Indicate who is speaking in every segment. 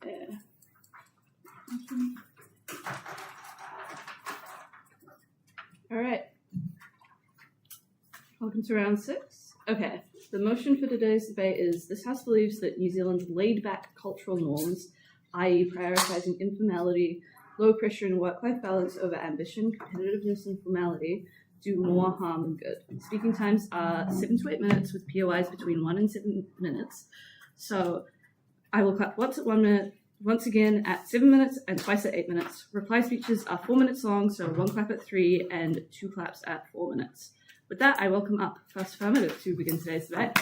Speaker 1: there. All right. Welcome to round 6. Okay, the motion for today's debate is this House believes that New Zealand's laid-back cultural norms, i.e. prioritising informality, low pressure and work-life balance over ambition, competitiveness and formality, do more harm than good. Speaking times are 7 to 8 minutes with POIs between 1 and 7 minutes. So I will clap once at 1 minute, once again at 7 minutes and twice at 8 minutes. Reply speeches are 4 minutes long, so 1 clap at 3 and 2 claps at 4 minutes. With that, I welcome up First Affirmative to begin today's debate.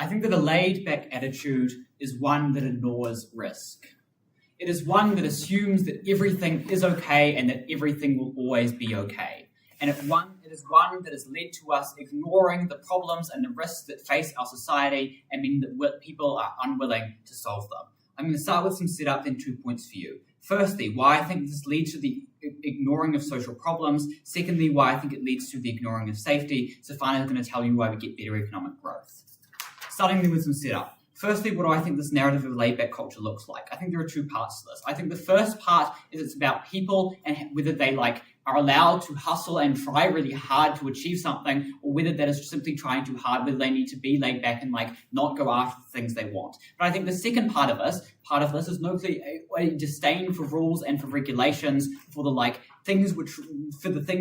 Speaker 2: I think that a laid-back attitude is one that ignores risk. It is one that assumes that everything is okay and that everything will always be okay. And it is one that has led to us ignoring the problems and the risks that face our society and meaning that people are unwilling to solve them. I'm going to start with some setup, then 2 points for you. Firstly, why I think this leads to the ignoring of social problems. Secondly, why I think it leads to the ignoring of safety. So finally, I'm going to tell you why we get better economic growth. Starting then with some setup. Firstly, what do I think this narrative of laid-back culture looks like? I think there are 2 parts to this. I think the first part is it's about people and whether they are allowed to hustle and try really hard to achieve something, or whether that is simply trying too hard, whether they need to be laid back and not go after the things they want. But I think the second part of this is mostly a disdain for rules and for regulations, for the things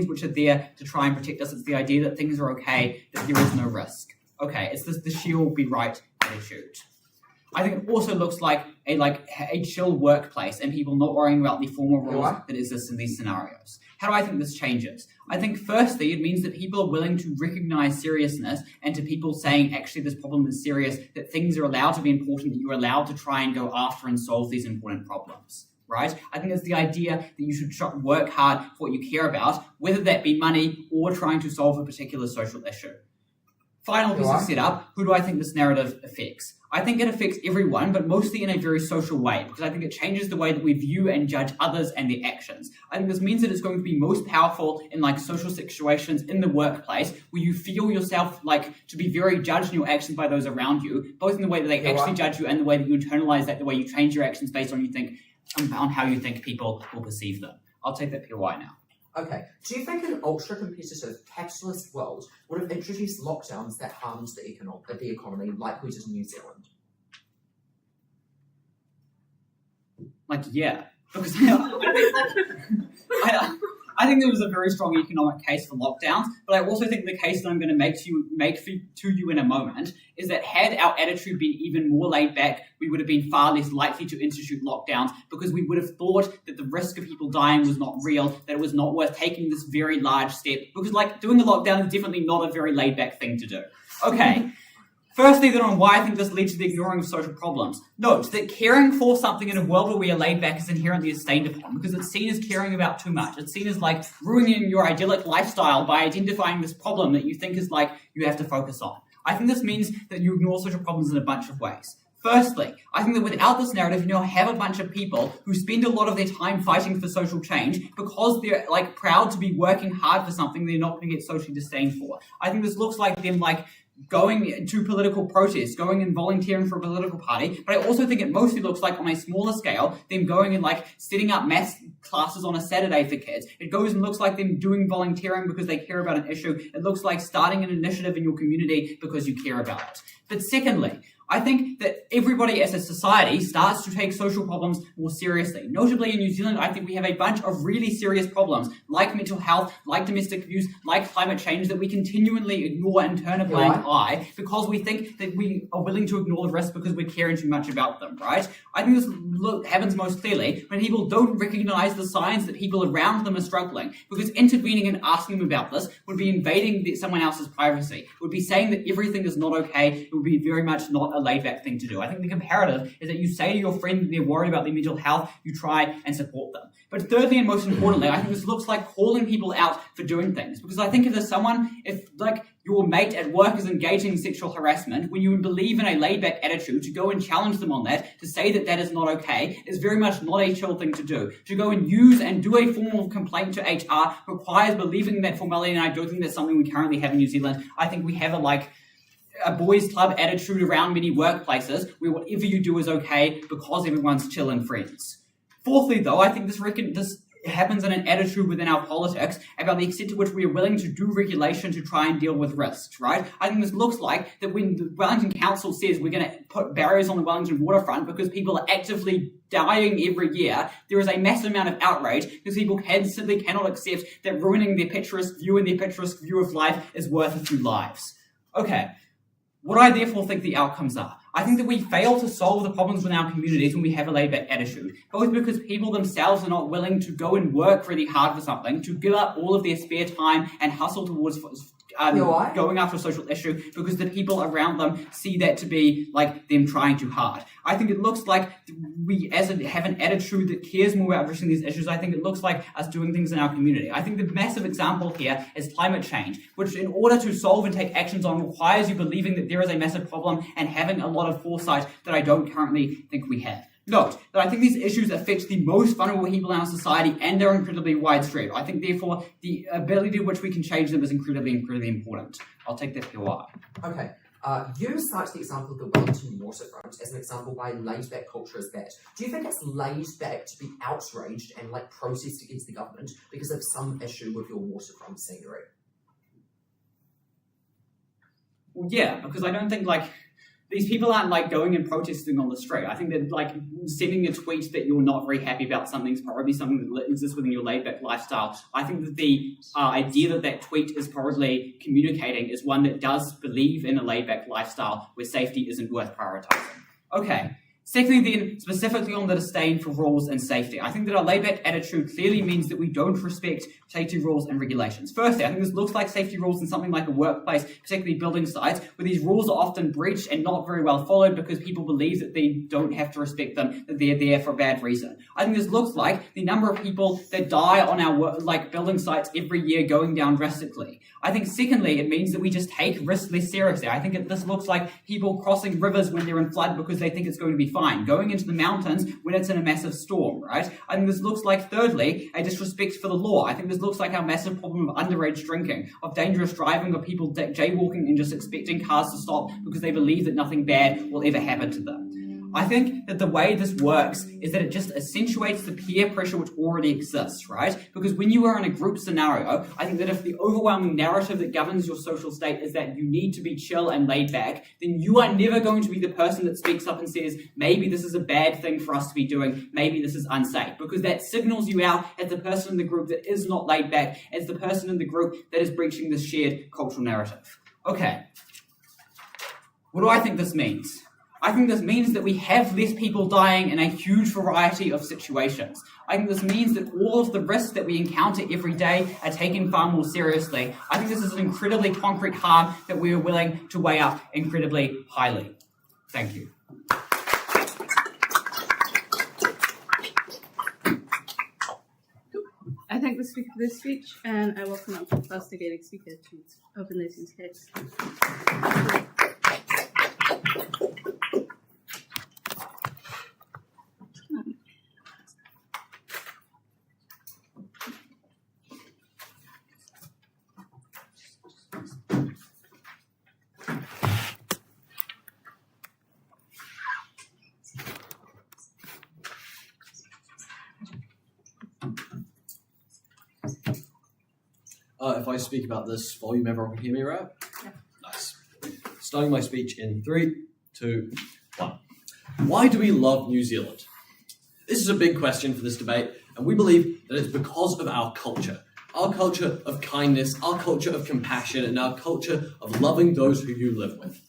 Speaker 2: which are there to try and protect us. It's the idea that things are okay, that there is no risk. Okay, it's the she'll be right attitude. I think it also looks like a chill workplace and people not worrying about the formal rules that exist in these scenarios. How do I think this changes? I think firstly, it means that people are willing to recognize seriousness, and to people saying, actually, this problem is serious, that things are allowed to be important, that you're allowed to try and go after and solve these important problems. Right? I think it's the idea that you should work hard for what you care about, whether that be money or trying to solve a particular social issue. Final piece of setup, who do I think this narrative affects? I think it affects everyone, but mostly in a very social way, because I think it changes the way that we view and judge others and their actions. I think this means that it's going to be most powerful in social situations in the workplace, where you feel yourself to be very judged in your actions by those around you, both in the way that they actually judge you and the way that you internalize that, the way you change your actions based on how you think people will perceive them. I'll take that POI now.
Speaker 3: Okay, do you think an ultra-competitive capitalist world would have introduced lockdowns that harmed the economy like we did in New Zealand?
Speaker 2: Yeah. Because I think there was a very strong economic case for lockdowns, but I also think the case that I'm going to make to you in a moment is that had our attitude been even more laid back, we would have been far less likely to institute lockdowns, because we would have thought that the risk of people dying was not real, that it was not worth taking this very large step, because doing a lockdown is definitely not a very laid back thing to do. Okay. Firstly, then, on why I think this leads to the ignoring of social problems. Note that caring for something in a world where we are laid back is inherently disdained upon, because it's seen as caring about too much. It's seen as ruining your idyllic lifestyle by identifying this problem that you think is you have to focus on. I think this means that you ignore social problems in a bunch of ways. Firstly, I think that without this narrative, you have a bunch of people who spend a lot of their time fighting for social change because they're proud to be working hard for something they're not going to get socially disdained for. I think this looks like them going to political protests, going and volunteering for a political party, but I also think it mostly looks like, on a smaller scale, them going and setting up maths classes on a Saturday for kids. It goes and looks like them doing volunteering because they care about an issue. It looks like starting an initiative in your community because you care about it. But secondly, I think that everybody as a society starts to take social problems more seriously. Notably in New Zealand, I think we have a bunch of really serious problems like mental health, like domestic abuse, like climate change that we continually ignore and turn a blind eye because we think that we are willing to ignore the risks because we're caring too much about them, right? I think this happens most clearly when people don't recognize the signs that people around them are struggling, because intervening and asking them about this would be invading someone else's privacy. It would be saying that everything is not okay. It would be very much not a laid-back thing to do. I think the comparative is that you say to your friend that they're worried about their mental health, you try and support them. But thirdly, and most importantly, I think this looks like calling people out for doing things. Because I think if your mate at work is engaging in sexual harassment, when you believe in a laid-back attitude, to go and challenge them on that, to say that that is not okay, is very much not a chill thing to do. To go and use and do a formal complaint to HR requires believing in that formality, and I don't think that's something we currently have in New Zealand. I think we have a boys' club attitude around many workplaces where whatever you do is okay because everyone's chill and friends. Fourthly, though, I think this happens in an attitude within our politics about the extent to which we are willing to do regulation to try and deal with risks, right? I think this looks like that when the Wellington Council says we're going to put barriers on the Wellington waterfront because people are actively dying every year, there is a massive amount of outrage because people simply cannot accept that ruining their picturesque view and their picturesque view of life is worth a few lives. Okay. What I therefore think the outcomes are. I think that we fail to solve the problems within our communities when we have a laid-back attitude, both because people themselves are not willing to go and work really hard for something, to give up all of their spare time and hustle towards going after a social issue because the people around them see that to be like them trying too hard. I think it looks like we have an attitude that cares more about addressing these issues. I think it looks like us doing things in our community. I think the massive example here is climate change, which in order to solve and take actions on requires you believing that there is a massive problem and having a lot of foresight that I don't currently think we have. Note that I think these issues affect the most vulnerable people in our society and they're incredibly widespread. I think, therefore, the ability to which we can change them is incredibly, incredibly important. I'll take that POI.
Speaker 3: Okay. You cite the example of the Wellington waterfront as an example why laid-back culture is bad. Do you think it's laid-back to be outraged and protest against the government because of some issue with your waterfront scenery?
Speaker 2: Well, yeah, because I don't think these people aren't going and protesting on the street. I think that sending a tweet that you're not very happy about something is probably something that exists within your laid-back lifestyle. I think that the idea that tweet is probably communicating is one that does believe in a laid-back lifestyle where safety isn't worth prioritizing. Okay. Secondly, then, specifically on the disdain for rules and safety, I think that our laid-back attitude clearly means that we don't respect safety rules and regulations. Firstly, I think this looks like safety rules in something like a workplace, particularly building sites, where these rules are often breached and not very well followed because people believe that they don't have to respect them, that they're there for a bad reason. I think this looks like the number of people that die on our building sites every year going down drastically. I think, secondly, it means that we just take risks less seriously. I think this looks like people crossing rivers when they're in flood because they think it's going to be fine, going into the mountains when it's in a massive storm, right? I think this looks like, thirdly, a disrespect for the law. I think this looks like our massive problem of underage drinking, of dangerous driving, of people jaywalking and just expecting cars to stop because they believe that nothing bad will ever happen to them. I think that the way this works is that it just accentuates the peer pressure which already exists, right? Because when you are in a group scenario, I think that if the overwhelming narrative that governs your social state is that you need to be chill and laid back, then you are never going to be the person that speaks up and says, maybe this is a bad thing for us to be doing, maybe this is unsafe, because that signals you out as the person in the group that is not laid back, as the person in the group that is breaching this shared cultural narrative. Okay. What do I think this means? I think this means that we have less people dying in a huge variety of situations. I think this means that all of the risks that we encounter every day are taken far more seriously. I think this is an incredibly concrete harm that we are willing to weigh up incredibly highly. Thank you.
Speaker 1: I thank the speaker for this speech, and I welcome up the first negating speaker to open this case.
Speaker 4: If I speak about this volume, everyone can hear me, right?
Speaker 1: Yeah.
Speaker 4: Nice. Starting my speech in 3, 2, 1. Why do we love New Zealand? This is a big question for this debate, and we believe that it's because of our culture. Our culture of kindness, our culture of compassion, and our culture of loving those who you live with.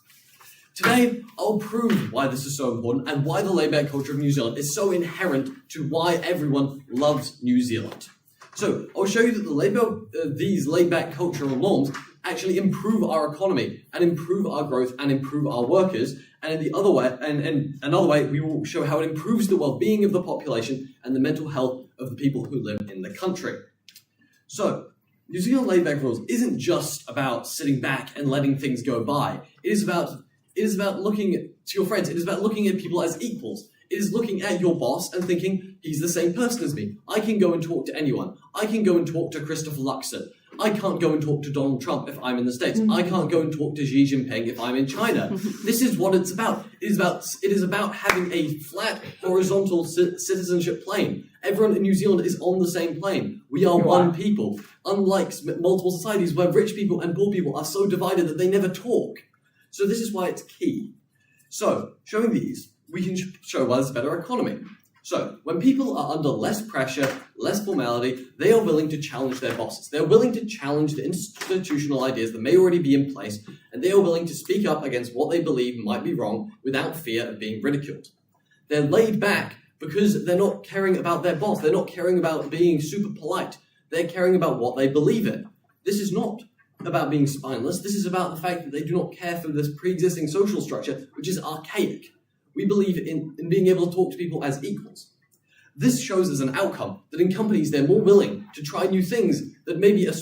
Speaker 4: Today, I'll prove why this is so important and why the laid-back culture of New Zealand is so inherent to why everyone loves New Zealand. So, I'll show you that these laid-back cultural norms actually improve our economy and improve our growth and improve our workers. And in the other way, and another way, we will show how it improves the well-being of the population and the mental health of the people who live in the country. So, New Zealand laid-back rules isn't just about sitting back and letting things go by. It is about looking to your friends. It is about looking at people as equals. It is looking at your boss and thinking, he's the same person as me. I can go and talk to anyone. I can go and talk to Christopher Luxon. I can't go and talk to Donald Trump if I'm in the States. I can't go and talk to Xi Jinping if I'm in China. This is what it's about. It is about having a flat, horizontal citizenship plane. Everyone in New Zealand is on the same plane. We are one people. Unlike multiple societies where rich people and poor people are so divided that they never talk. So this is why it's key. So, showing these, we can show why there's a better economy. So, when people are under less pressure, less formality, they are willing to challenge their bosses. They're willing to challenge the institutional ideas that may already be in place, and they are willing to speak up against what they believe might be wrong without fear of being ridiculed. They're laid back because they're not caring about their boss. They're not caring about being super polite. They're caring about what they believe in. This is not about being spineless. This is about the fact that they do not care for this pre-existing social structure, which is archaic. We believe in being able to talk to people as equals. This shows as an outcome that in companies they're more willing to try new things that maybe a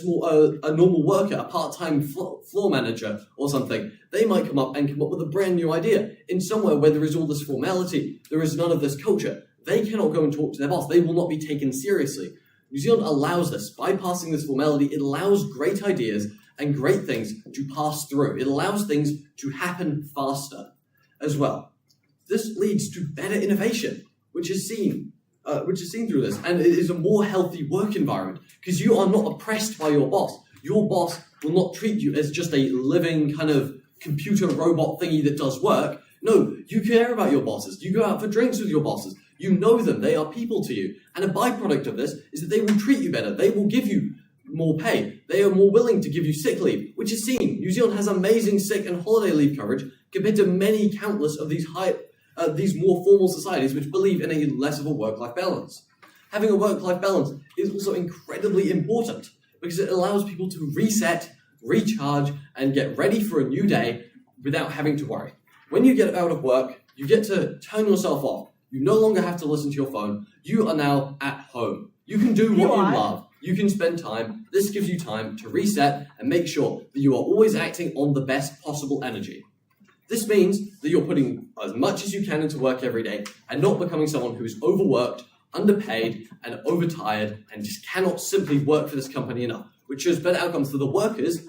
Speaker 4: normal worker, a part-time floor manager or something, they might come up with a brand new idea. In somewhere where there is all this formality, there is none of this culture, they cannot go and talk to their boss. They will not be taken seriously. New Zealand allows this. Bypassing this formality, it allows great ideas and great things to pass through. It allows things to happen faster as well. This leads to better innovation, which is seen through this, and it is a more healthy work environment because you are not oppressed by your boss. Your boss will not treat you as just a living kind of computer robot thingy that does work. No, you care about your bosses. You go out for drinks with your bosses. You know them. They are people to you. And a byproduct of this is that they will treat you better. They will give you more pay. They are more willing to give you sick leave, which is seen. New Zealand has amazing sick and holiday leave coverage compared to many countless of these more formal societies which believe in a less of a work-life balance. Having a work-life balance is also incredibly important because it allows people to reset, recharge, and get ready for a new day without having to worry. When you get out of work, you get to turn yourself off. You no longer have to listen to your phone. You are now at home. You can do what you love. You can spend time. This gives you time to reset and make sure that you are always acting on the best possible energy. This means that you're putting as much as you can into work every day and not becoming someone who is overworked, underpaid, and overtired and just cannot simply work for this company enough, which shows better outcomes for the workers,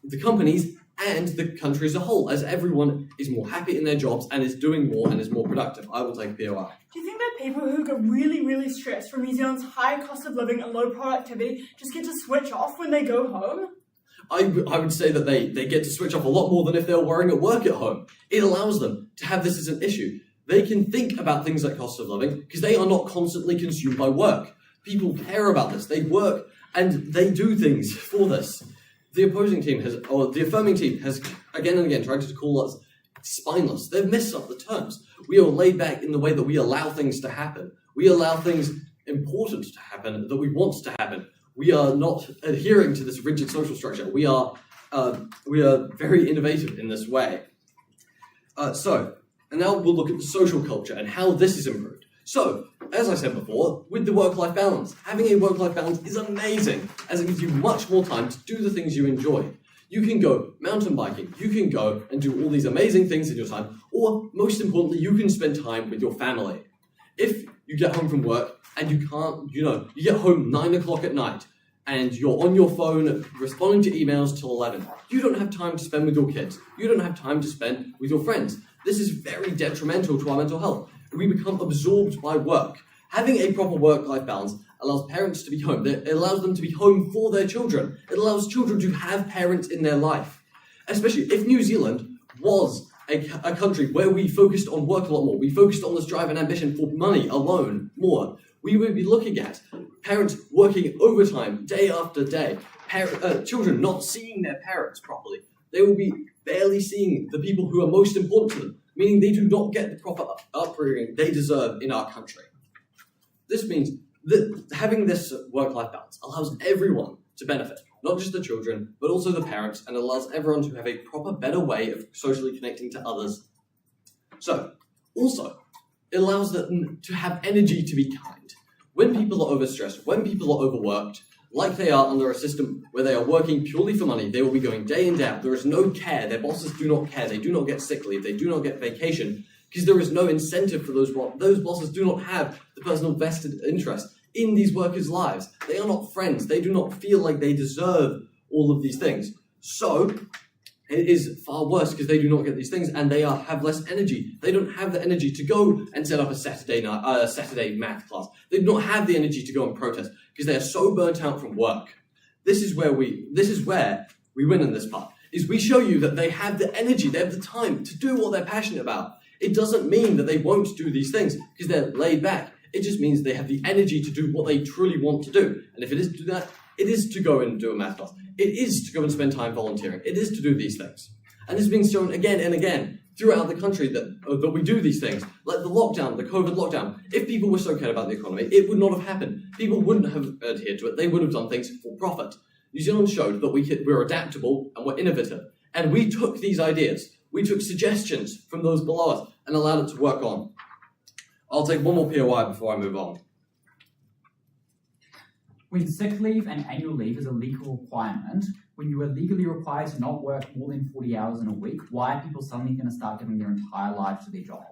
Speaker 4: the companies, and the country as a whole, as everyone is more happy in their jobs and is doing more and is more productive. I will take POI.
Speaker 5: Do you think that people who get really, really stressed from New Zealand's high cost of living and low productivity just get to switch off when they go home?
Speaker 4: I would say that they get to switch off a lot more than if they were worrying at work at home. It allows them to have this as an issue. They can think about things like cost of living because they are not constantly consumed by work. People care about this. They work and they do things for this. The affirming team has again and again tried to call us spineless. They've messed up the terms. We are laid back in the way that we allow things to happen. We allow things important to happen that we want to happen. We are not adhering to this rigid social structure. We are very innovative in this way. And now we'll look at the social culture and how this is improved. So, as I said before, with the work-life balance, having a work-life balance is amazing, as it gives you much more time to do the things you enjoy. You can go mountain biking, you can go and do all these amazing things in your time, or most importantly, you can spend time with your family. If you get home from work and you can't, you get home 9 o'clock at night and you're on your phone responding to emails till 11, you don't have time to spend with your kids. You don't have time to spend with your friends. This is very detrimental to our mental health. We become absorbed by work. Having a proper work-life balance allows parents to be home. It allows them to be home for their children. It allows children to have parents in their life. Especially if New Zealand was a country where we focused on work a lot more, we focused on this drive and ambition for money alone more, we would be looking at parents working overtime day after day, children not seeing their parents properly. They will be barely seeing the people who are most important to them, meaning they do not get the proper upbringing they deserve in our country. This means that having this work-life balance allows everyone to benefit, not just the children, but also the parents, and allows everyone to have a proper, better way of socially connecting to others. So, also, it allows them to have energy to be kind. When people are overstressed, when people are overworked, like they are under a system where they are working purely for money, they will be going day in, day out. There is no care. Their bosses do not care. They do not get sick leave. They do not get vacation because there is no incentive for those bosses do not have the personal vested interest in these workers' lives. They are not friends. They do not feel like they deserve all of these things. So it is far worse because they do not get these things and they have less energy. They don't have the energy to go and set up a Saturday math class. They do not have the energy to go and protest because they are so burnt out from work. This is where we win in this part, is we show you that they have the energy, they have the time to do what they're passionate about. It doesn't mean that they won't do these things because they're laid back. It just means they have the energy to do what they truly want to do. And if it is to do that, it is to go and do a math class. It is to go and spend time volunteering. It is to do these things. And this is being shown again and again throughout the country that we do these things. Like the lockdown, the COVID lockdown. If people were so cared about the economy, it would not have happened. People wouldn't have adhered to it. They would have done things for profit. New Zealand showed that we're adaptable and we're innovative. And we took these ideas. We took suggestions from those below us and allowed it to work on. I'll take one more POI before I move on.
Speaker 2: When sick leave and annual leave is a legal requirement, when you are legally required to not work more than 40 hours in a week, why are people suddenly going to start giving their entire lives to their job?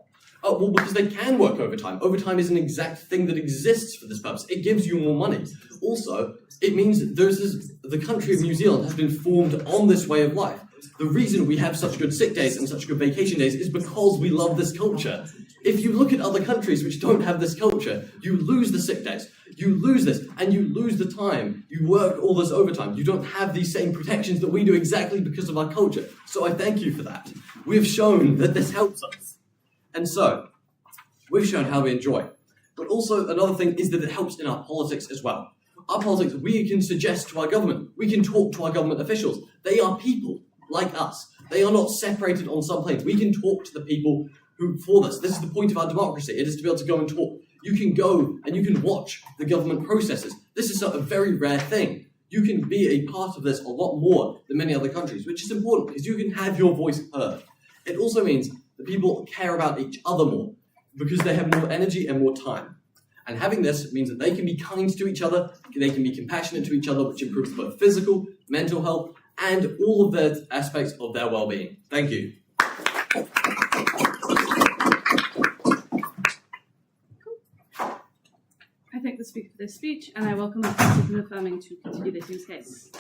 Speaker 4: Oh, well, because they can work overtime. Overtime is an exact thing that exists for this purpose. It gives you more money. Also, it means the country of New Zealand has been formed on this way of life. The reason we have such good sick days and such good vacation days is because we love this culture. If you look at other countries which don't have this culture, you lose the sick days, you lose this, and you lose the time. You work all this overtime. You don't have these same protections that we do exactly because of our culture. So I thank you for that. We have shown that this helps us. And so, we've shown how we enjoy. But also another thing is that it helps in our politics as well. Our politics, we can suggest to our government. We can talk to our government officials. They are people like us. They are not separated on some planes. We can talk to the people who for this. This is the point of our democracy. It is to be able to go and talk. You can go and you can watch the government processes. This is a very rare thing. You can be a part of this a lot more than many other countries, which is important because you can have your voice heard. It also means that people care about each other more because they have more energy and more time. And having this means that they can be kind to each other, they can be compassionate to each other, which improves both physical, mental health, and all of the aspects of their well-being. Thank you.
Speaker 1: I thank the speaker for this speech, and I welcome the Stephen affirming to continue this use case.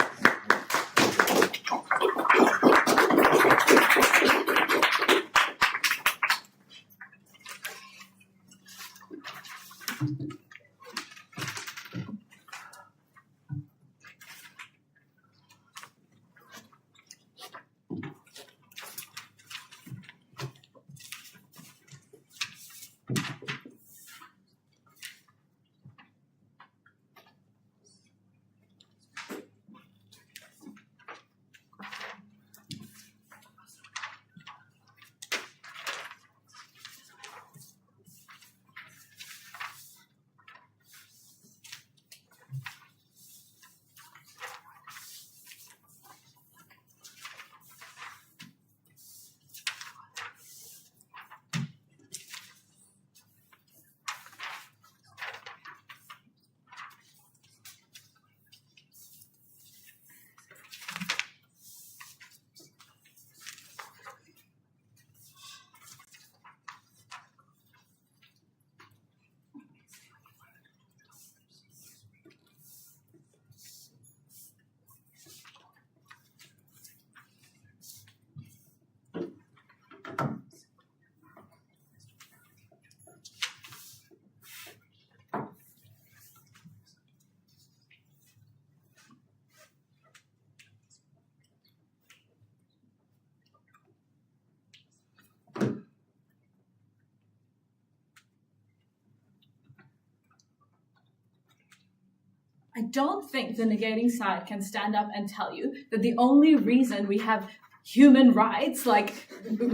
Speaker 6: I don't think the negating side can stand up and tell you that the only reason we have human rights like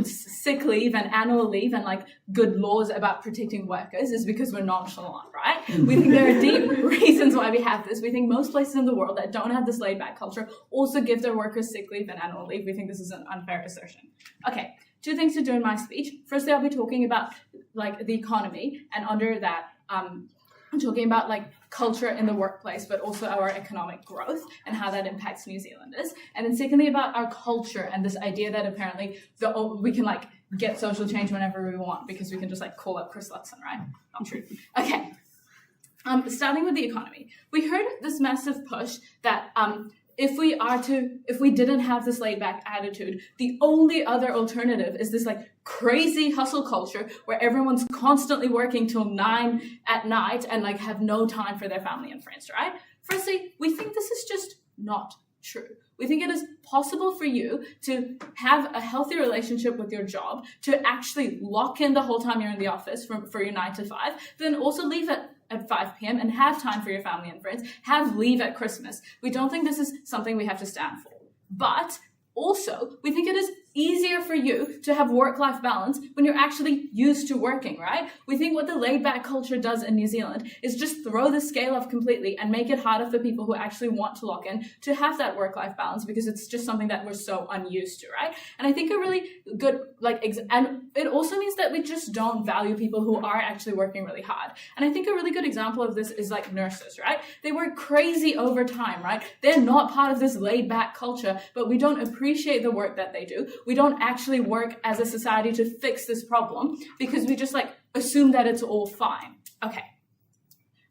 Speaker 6: sick leave and annual leave and like good laws about protecting workers is because we're nonchalant, right? We think there are deep reasons why we have this. We think most places in the world that don't have this laid back culture also give their workers sick leave and annual leave. We think this is an unfair assertion. Okay, 2 things to do in my speech. Firstly, I'll be talking about like the economy, and under that I'm talking about like culture in the workplace, but also our economic growth and how that impacts New Zealanders. And then secondly, about our culture and this idea that apparently we can like get social change whenever we want because we can just like call up Chris Luxon, right? Not true. Okay. Starting with the economy, we heard this massive push that if we didn't have this laid back attitude, the only other alternative is this like crazy hustle culture where everyone's constantly working till 9 at night and like have no time for their family and friends, right? Firstly, we think this is just not true. We think it is possible for you to have a healthy relationship with your job, to actually lock in the whole time you're in the office for your 9 to 5, then also leave at 5 p.m. and have time for your family and friends, have leave at Christmas. We don't think this is something we have to stand for. But also, we think it is easier for you to have work-life balance when you're actually used to working, right? We think what the laid-back culture does in New Zealand is just throw the scale off completely and make it harder for people who actually want to lock in to have that work-life balance because it's just something that we're so unused to, right? And I think a really good, and it also means that we just don't value people who are actually working really hard. And I think a really good example of this is like nurses, right? They work crazy overtime, right? They're not part of this laid-back culture, but we don't appreciate the work that they do. We don't actually work as a society to fix this problem because we just like assume that it's all fine. Okay.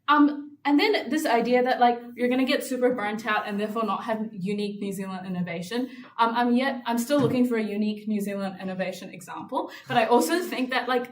Speaker 6: And then this idea that like you're gonna get super burnt out and therefore not have unique New Zealand innovation. I'm still looking for a unique New Zealand innovation example, but I also think that like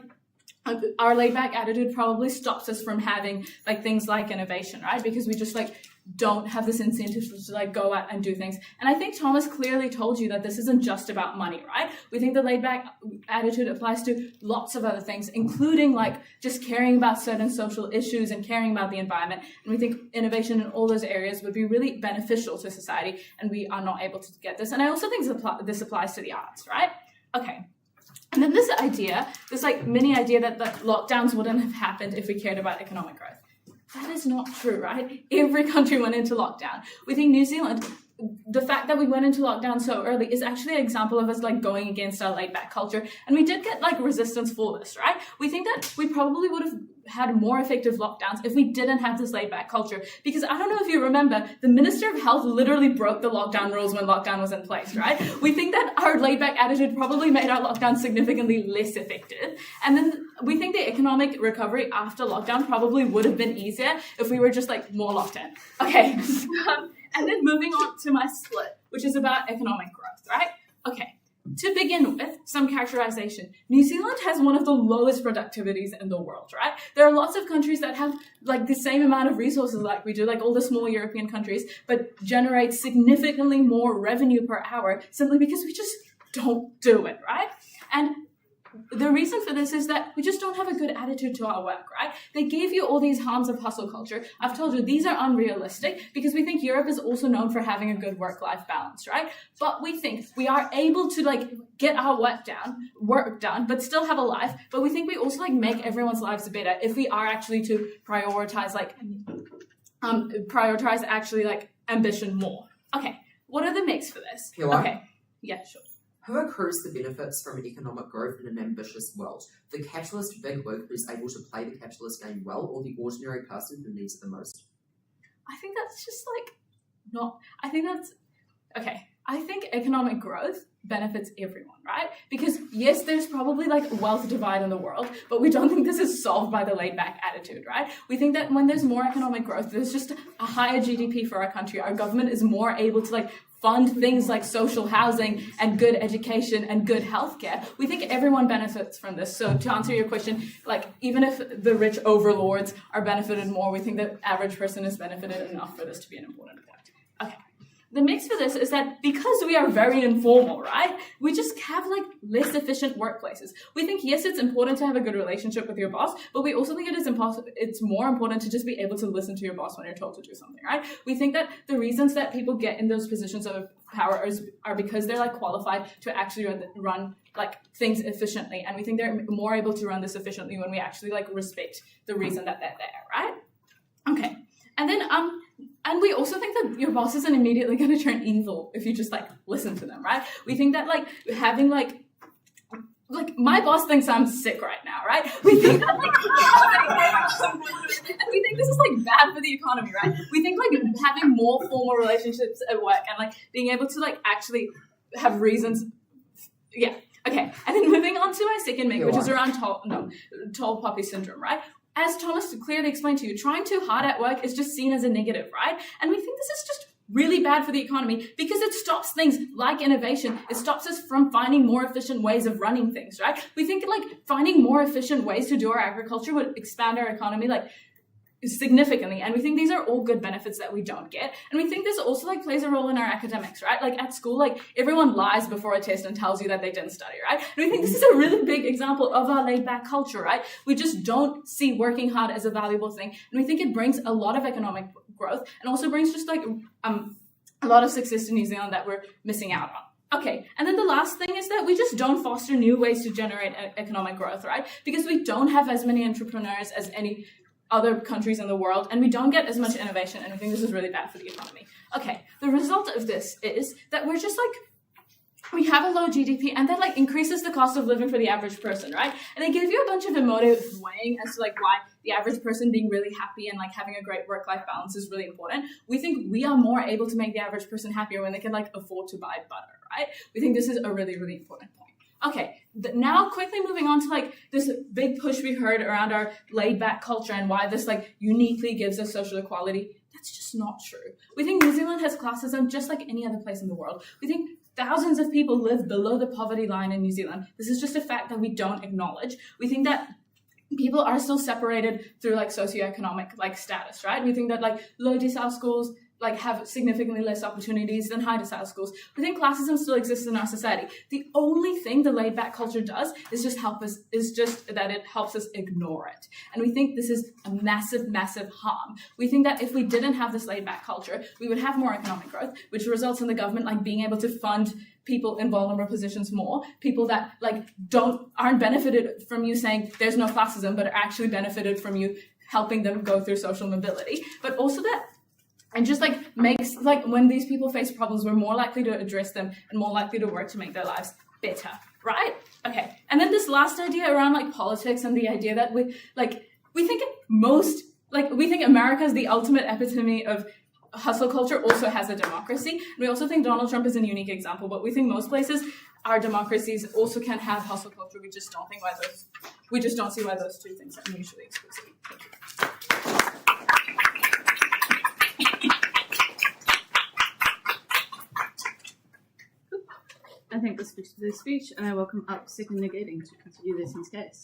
Speaker 6: our laid back attitude probably stops us from having like things like innovation, right? Because we just like don't have this incentive to like go out and do things. And I think Thomas clearly told you that this isn't just about money, right? We think the laid back attitude applies to lots of other things, including like just caring about certain social issues and caring about the environment. And we think innovation in all those areas would be really beneficial to society, and we are not able to get this. And I also think this applies to the arts, right? Okay. And then this idea, this like mini idea that the lockdowns wouldn't have happened if we cared about economic growth. That is not true, right? Every country went into lockdown. We think New Zealand, the fact that we went into lockdown so early is actually an example of us like going against our laid back culture. And we did get like resistance for this, right? We think that we probably would have had more effective lockdowns if we didn't have this laid back culture. Because I don't know if you remember, the Minister of Health literally broke the lockdown rules when lockdown was in place, right? We think that our laid back attitude probably made our lockdown significantly less effective. And then we think the economic recovery after lockdown probably would have been easier if we were just like more locked in. Okay. And then moving on to my split, which is about economic growth, right? Okay. To begin with, some characterization. New Zealand has one of the lowest productivities in the world, right? There are lots of countries that have like the same amount of resources like we do, like all the small European countries, but generate significantly more revenue per hour simply because we just don't do it, right? And the reason for this is that we just don't have a good attitude to our work, right? They gave you all these harms of hustle culture. I've told you these are unrealistic because we think Europe is also known for having a good work-life balance, right? But we think we are able to like get our work done, but still have a life. But we think we also like make everyone's lives better if we are actually to prioritize actually like ambition more. Okay, what are the makes for this? Okay, yeah, sure.
Speaker 3: Who accrues the benefits from an economic growth in an ambitious world? The capitalist bigwig who's able to play the capitalist game well, or the ordinary person who needs it the most?
Speaker 6: I think that's just like I think economic growth benefits everyone, right? Because yes, there's probably like wealth divide in the world, but we don't think this is solved by the laid back attitude, right? We think that when there's more economic growth, there's just a higher GDP for our country. Our government is more able to like fund things like social housing and good education and good healthcare. We think everyone benefits from this. So to answer your question, like even if the rich overlords are benefited more, we think the average person is benefited enough for this to be an important point. Okay. the mix for this is that because we are very informal, right, we just have like less efficient workplaces. We think, yes, it's important to have a good relationship with your boss, but we also think it's more important to just be able to listen to your boss when you're told to do something, right? We think that the reasons that people get in those positions of power are because they're like qualified to actually run like things efficiently, and we think they're more able to run this efficiently when we actually like respect the reason that they're there, right? Okay, and then and we also think that your boss isn't immediately going to turn evil if you just like listen to them, right? We think that like having like my boss thinks I'm sick right now, right? We think that and we think this is like bad for the economy, right? We think like having more formal relationships at work and like being able to like actually have reasons. Yeah. Okay. And then moving on to my second make, which is around tall poppy syndrome, right? As Thomas clearly explained to you, trying too hard at work is just seen as a negative, right? And we think this is just really bad for the economy because it stops things like innovation. It stops us from finding more efficient ways of running things, right? We think like finding more efficient ways to do our agriculture would expand our economy like significantly, and we think these are all good benefits that we don't get. And we think this also like plays a role in our academics, right? Like at school, like everyone lies before a test and tells you that they didn't study, right? And we think this is a really big example of our laid back culture, right? We just don't see working hard as a valuable thing, and we think it brings a lot of economic growth and also brings just like a lot of success to New Zealand that we're missing out on. Okay, and then the last thing is that we just don't foster new ways to generate economic growth, right? Because we don't have as many entrepreneurs as any other countries in the world, and we don't get as much innovation, and we think this is really bad for the economy. Okay, the result of this is that we're just like, we have a low GDP, and that like increases the cost of living for the average person, right? And they give you a bunch of emotive weighing as to like why the average person being really happy and like having a great work-life balance is really important. We think we are more able to make the average person happier when they can like afford to buy butter, right? We think this is a really, really important point. Okay, now quickly moving on to like this big push we heard around our laid back culture and why this like uniquely gives us social equality. That's just not true. We think New Zealand has classism just like any other place in the world. We think thousands of people live below the poverty line in New Zealand. This is just a fact that we don't acknowledge. We think that people are still separated through like socioeconomic like status, right? We think that like low decile schools like have significantly less opportunities than high decile schools. We think classism still exists in our society. The only thing the laid back culture does is just that it helps us ignore it. And we think this is a massive, massive harm. We think that if we didn't have this laid back culture, we would have more economic growth, which results in the government like being able to fund people in vulnerable positions more, people that like aren't benefited from you saying there's no classism, but are actually benefited from you helping them go through social mobility. But also that and just like makes like when these people face problems, we're more likely to address them and more likely to work to make their lives better, right? Okay, and then this last idea around like politics and the idea that we think America is the ultimate epitome of hustle culture, also has a democracy. We also think Donald Trump is a unique example, but we think most places, our democracies also can have hustle culture. We just don't see why those two things are mutually exclusive. Thank you.
Speaker 1: I thank the speech for this speech, and I welcome up second negating to continue this case.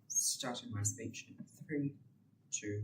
Speaker 3: Starting my speech in 3, 2,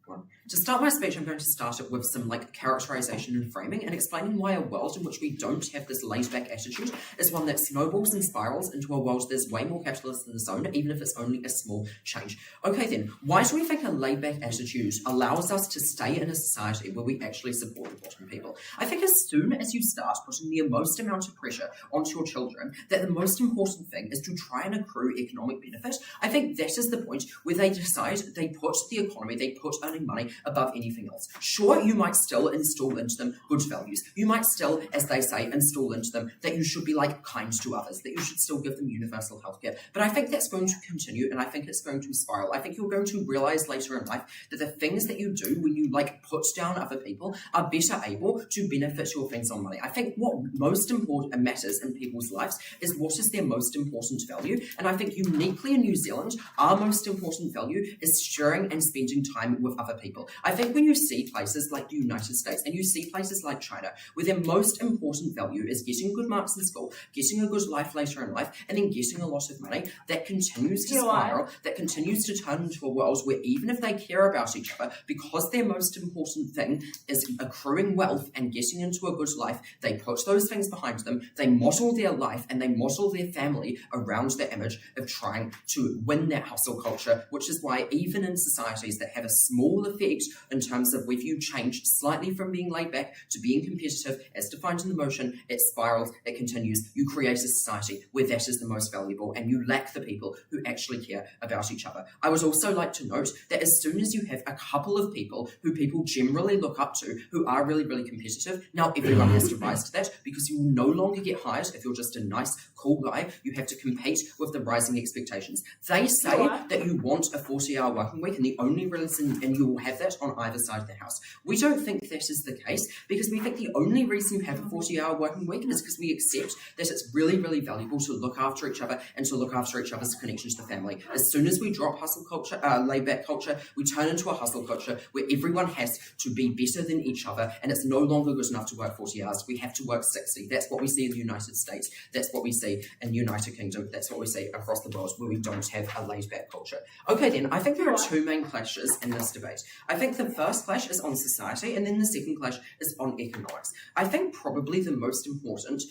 Speaker 3: 1. To start my speech, I'm going to start it with some characterization and framing and explaining why a world in which we don't have this laid-back attitude is one that snowballs and spirals into a world that's way more capitalist than its own, even if it's only a small change. Okay then, why do we think a laid-back attitude allows us to stay in a society where we actually support the bottom people? I think as soon as you start putting the most amount of pressure onto your children, that the most important thing is to try and accrue economic benefit, I think that is the point where they decide they put the economy, they put a finding money above anything else. Sure, you might still install into them good values. You might still, as they say, install into them that you should be like kind to others, that you should still give them universal healthcare. But I think that's going to continue, and I think it's going to spiral. I think you're going to realize later in life that the things that you do when you like put down other people are better able to benefit your friends on money. I think what most important matters in people's lives is what is their most important value. And I think uniquely in New Zealand, our most important value is sharing and spending time with other people. I think when you see places like the United States and you see places like China, where their most important value is getting good marks in school, getting a good life later in life, and then getting a lot of money, that continues to spiral, that continues to turn into a world where even if they care about each other, because their most important thing is accruing wealth and getting into a good life, they put those things behind them, they model their life and they model their family around the image of trying to win that hustle culture, which is why even in societies that have a small effect in terms of whether you change slightly from being laid back to being competitive, as defined in the motion, it spirals, it continues. You create a society where that is the most valuable and you lack the people who actually care about each other. I would also like to note that as soon as you have a couple of people who people generally look up to who are really, really competitive, now everyone has to rise to that, because you will no longer get hired if you're just a nice, cool guy. You have to compete with the rising expectations. They say that you want a 40-hour working week, and the only reason, and you will have that on either side of the house. We don't think that is the case, because we think the only reason you have a 40-hour working week is because we accept that it's really, really valuable to look after each other and to look after each other's connection to the family. As soon as we drop hustle culture, laid-back culture, we turn into a hustle culture where everyone has to be better than each other, and it's no longer good enough to work 40 hours. We have to work 60. That's what we see in the United States. That's what we see in the United Kingdom. That's what we see across the world where we don't have a laid-back culture. Okay, then, I think there are two main clashes in this debate. I think the first clash is on society, and then the second clash is on economics. I think probably the most important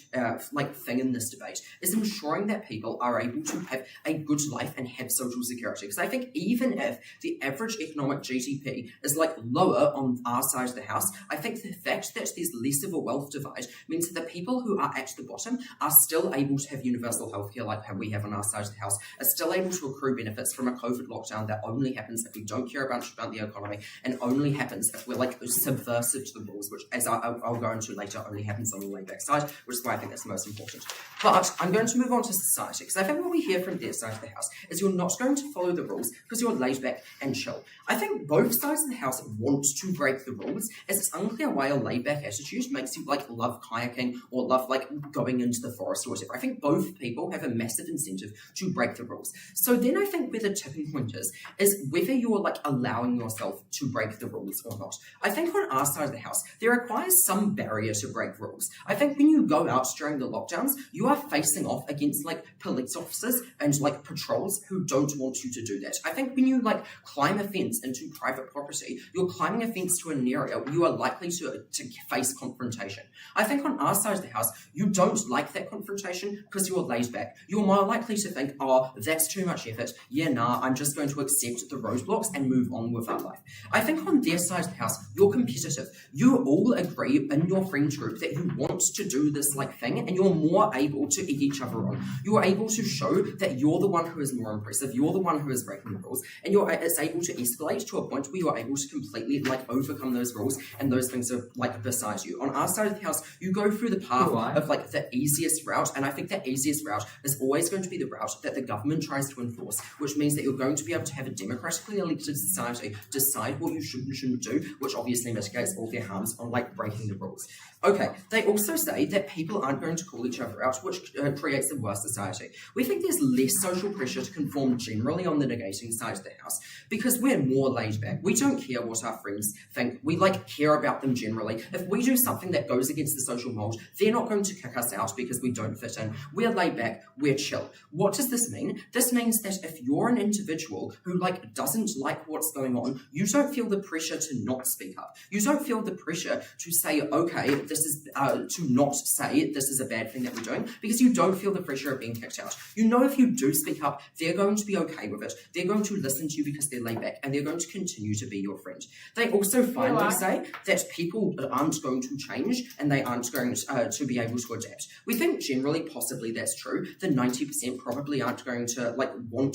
Speaker 3: thing in this debate is ensuring that people are able to have a good life and have social security. Because I think even if the average economic GDP is lower on our side of the house, I think the fact that there's less of a wealth divide means that the people who are at the bottom are still able to have universal healthcare like how we have on our side of the house, are still able to accrue benefits from a COVID lockdown that only happens if we don't care about the economy, and only happens if we're subversive to the rules, which, as I'll go into later, only happens on the laid-back side, which is why I think that's the most important. But I'm going to move on to society, because I think what we hear from their side of the house is you're not going to follow the rules because you're laid back and chill. I think both sides of the house want to break the rules, as it's unclear why a laid-back attitude makes you love kayaking or love going into the forest or whatever. I think both people have a massive incentive to break the rules. So then I think where the tipping point is whether you're allowing yourself to break the rules or not. I think on our side of the house, there requires some barrier to break rules. I think when you go out during the lockdowns, you are facing off against police officers and patrols who don't want you to do that. I think when you climb a fence into private property, you're climbing a fence to an area where you are likely to face confrontation. I think on our side of the house, you don't like that confrontation because you're laid back. You're more likely to think, oh, that's too much effort. Yeah, nah, I'm just going to accept the roadblocks and move on with our life. I think on their side of the house, you're competitive. You all agree in your friend group that you want to do this thing, and you're more able to egg each other on. You're able to show that you're the one who is more impressive, you're the one who is breaking the rules, and it's able to escalate to a point where you're able to completely overcome those rules, and those things are beside you. On our side of the house, you go through the path of the easiest route, and I think that easiest route is always going to be the route that the government tries to enforce, which means that you're going to be able to have a democratically elected society decide what you should and shouldn't do, which obviously mitigates all their harms on breaking the rules. Okay, they also say that people aren't going to call each other out, which creates a worse society. We think there's less social pressure to conform generally on the negating side of the house because we're more laid back. We don't care what our friends think. We care about them generally. If we do something that goes against the social mold, they're not going to kick us out because we don't fit in. We're laid back, we're chill. What does this mean? This means that if you're an individual who doesn't like what's going on, you don't feel the pressure to not speak up. You don't feel the pressure to say, okay, this is to not say this is a bad thing that we're doing, because you don't feel the pressure of being kicked out. You know if you do speak up, they're going to be okay with it. They're going to listen to you because they're laid back, and they're going to continue to be your friend. They also finally say that people aren't going to change, and they aren't going to be able to adapt. We think generally possibly that's true. The 90% probably aren't going to want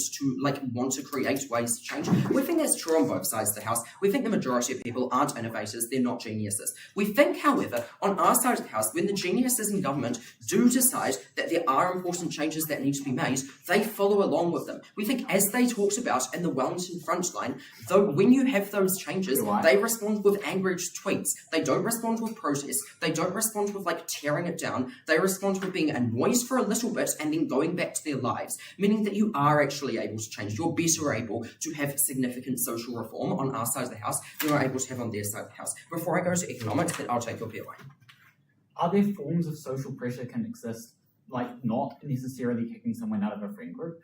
Speaker 3: to create ways to change. We think that's true on both sides sides of the house, we think the majority of people aren't innovators, they're not geniuses. We think, however, on our side of the house, when the geniuses in government do decide that there are important changes that need to be made, they follow along with them. We think, as they talked about in the Wellington frontline, though when you have those changes, they respond with angry tweets. They don't respond with protests. They don't respond with like tearing it down. They respond with being annoyed for a little bit and then going back to their lives, meaning that you are actually able to change. You're better able to have significant social reform on our side of the house than you're able to have on their side of the house. Before I go to economics, then I'll take your POI.
Speaker 7: Are there forms of social pressure can exist, like not necessarily kicking someone out of a friend group?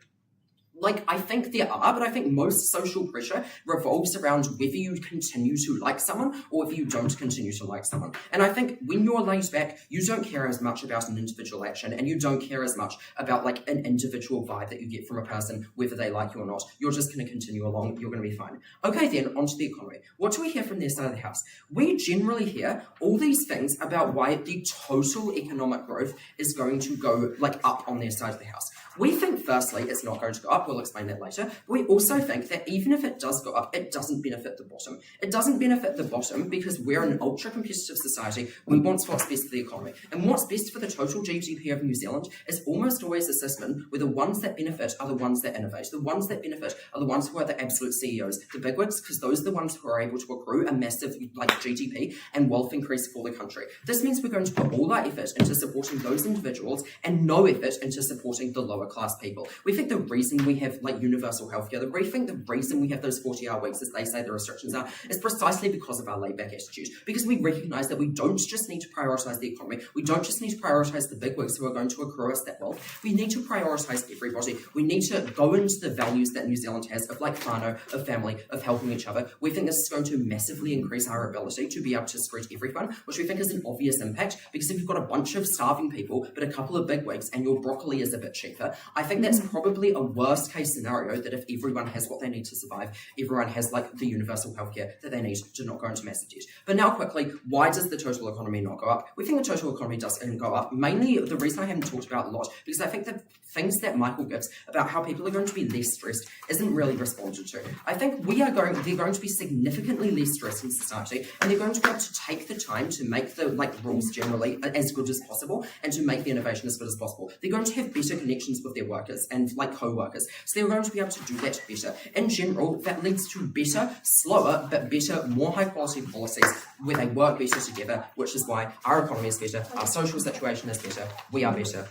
Speaker 3: Like, I think there are, but I think most social pressure revolves around whether you continue to like someone or if you don't continue to like someone. And I think when you're laid back, you don't care as much about an individual action and you don't care as much about like an individual vibe that you get from a person, whether they like you or not. You're just going to continue along. You're going to be fine. Okay, then onto the economy. What do we hear from their side of the house? We generally hear all these things about why the total economic growth is going to go like up on their side of the house. We think, firstly, it's not going to go up. We'll explain that later. We also think that even if it does go up, it doesn't benefit the bottom. It doesn't benefit the bottom because we're an ultra-competitive society. We want what's best for the economy. And what's best for the total GDP of New Zealand is almost always a system where the ones that benefit are the ones that innovate. The ones that benefit are the ones who are the absolute CEOs, the bigwigs, because those are the ones who are able to accrue a massive like GDP and wealth increase for the country. This means we're going to put all our effort into supporting those individuals and no effort into supporting the lower class people. We think the reason we have like universal healthcare, the reason we have those 40-hour weeks, as they say the restrictions are, is precisely because of our laid-back attitude. Because we recognise that we don't just need to prioritise the economy, we don't just need to prioritise the bigwigs who are going to accrue us that wealth, we need to prioritise everybody. We need to go into the values that New Zealand has of like whānau, of family, of helping each other. We think this is going to massively increase our ability to be able to spread everyone, which we think is an obvious impact, because if you've got a bunch of starving people but a couple of bigwigs and your broccoli is a bit cheaper, I think that's probably a worst case scenario, that if everyone has what they need to survive, everyone has like the universal healthcare that they need to not go into massive debt. But now quickly, why does the total economy not go up? We think the total economy doesn't go up. Mainly the reason I haven't talked about a lot, because I think the things that Michael gives about how people are going to be less stressed isn't really responded to. I think they're going to be significantly less stressed in society, and they're going to be able to take the time to make the like rules generally as good as possible and to make the innovation as good as possible. They're going to have better connections with their workers and like co-workers. So they're going to be able to do that better. In general, that leads to better, slower, but better, more high quality policies where they work better together, which is why our economy is better, our social situation is better, we are better.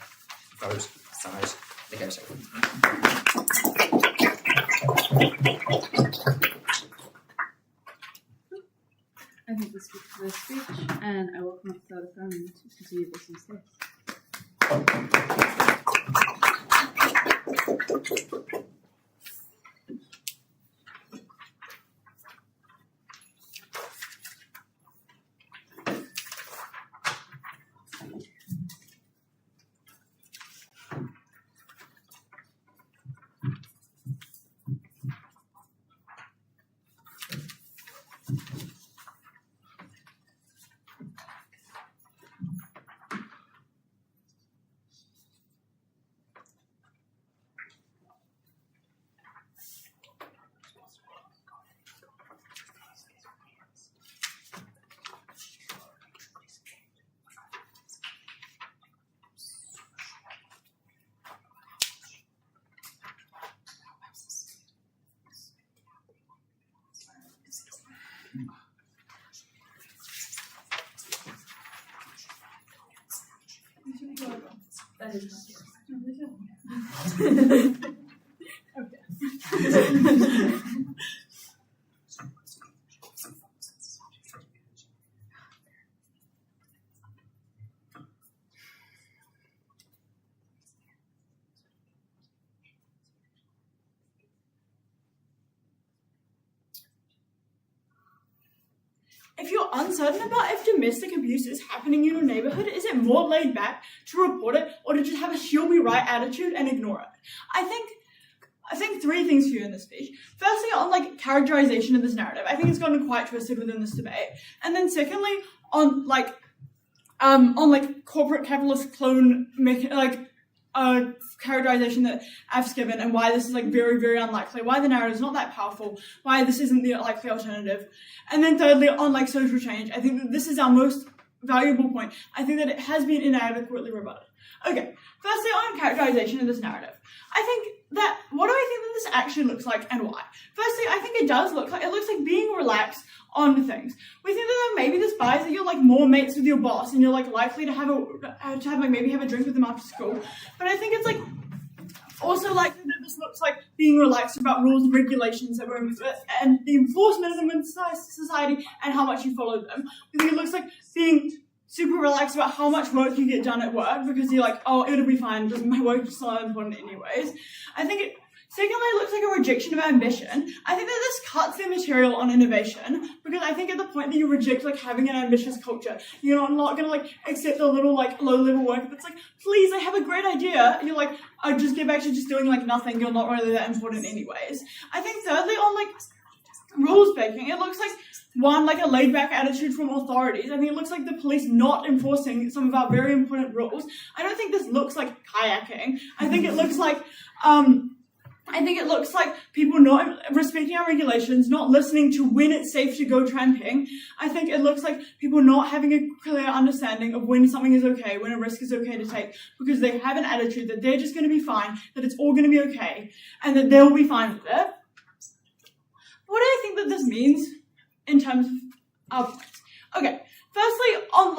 Speaker 3: Vote side negative.
Speaker 1: I think this was the speech, and I welcome up the other family to continue this instead.
Speaker 6: That is
Speaker 5: If you're uncertain about if domestic abuse is happening in your neighborhood, is it more laid back to report it or to just have a she'll be right attitude and ignore it? I think three things for you in this speech. Firstly, on like characterization of this narrative, I think it's gotten quite twisted within this debate. And then secondly, on corporate capitalist clone characterization that F's given and why this is like very, very unlikely, why the narrative is not that powerful, why this isn't the likely alternative. And then thirdly, on like social change, I think that this is our most valuable point. I think that it has been inadequately rebutted. Okay, firstly on characterization of this narrative. I think that, what do I think that this actually looks like and why? Firstly, I think it looks like being relaxed on things. We think that maybe this buys that you're like more mates with your boss and you're like likely to have maybe have a drink with them after school. But I think it's like also like that this looks like being relaxed about rules and regulations that we're and the enforcement of them in society and how much you follow them. I think it looks like being super relaxed about how much work you get done at work because you're like, oh, it'll be fine, my work is so important anyways. I think secondly, it looks like a rejection of ambition. I think that this cuts the material on innovation because I think at the point that you reject like having an ambitious culture, you're not going to like accept the little like low level work that's like, please, I have a great idea. You're like, I just get back to just doing like nothing. You're not really that important anyways. I think thirdly, on like rules breaking, it looks like like a laid back attitude from authorities. I think it looks like the police not enforcing some of our very important rules. I don't think this looks like kayaking. I think it looks like people not respecting our regulations, not listening to when it's safe to go tramping. I think it looks like people not having a clear understanding of when something is okay, when a risk is okay to take, because they have an attitude that they're just going to be fine, that it's all going to be okay, and that they'll be fine with it. What do I think that this means in terms of our points? Okay, firstly, on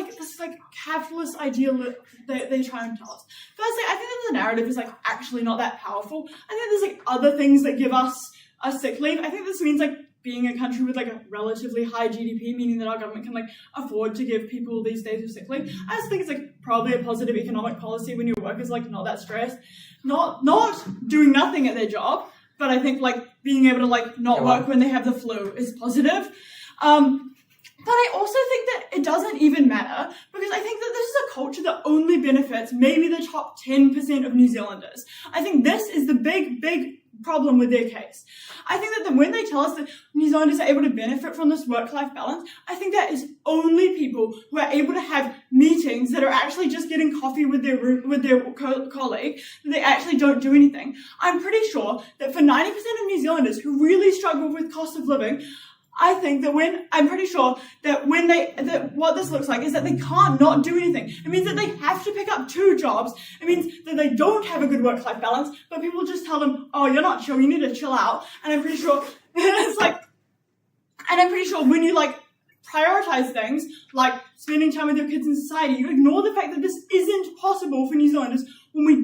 Speaker 5: this like capitalist ideal that they try and tell us. Firstly, I think that the narrative is like actually not that powerful. I think there's like other things that give us a sick leave. I think this means like being a country with like a relatively high GDP, meaning that our government can like afford to give people these days of sick leave. I just think it's like probably a positive economic policy when your work is like not that stressed, not doing nothing at their job. But I think like being able to like not work when they have the flu is positive. But I also think that it doesn't even matter because I think that this is a culture that only benefits maybe the top 10% of New Zealanders. I think this is the big problem with their case. I think that when they tell us that New Zealanders are able to benefit from this work-life balance, I think that is only people who are able to have meetings that are actually just getting coffee with their colleague, that they actually don't do anything. I'm pretty sure that for 90% of New Zealanders who really struggle with cost of living, I think that what this looks like is that they can't not do anything. It means that they have to pick up 2 jobs. It means that they don't have a good work-life balance, but people just tell them, oh, you're not chill, you need to chill out. And I'm pretty sure when you like prioritize things like spending time with your kids in society, you ignore the fact that this isn't possible for New Zealanders when we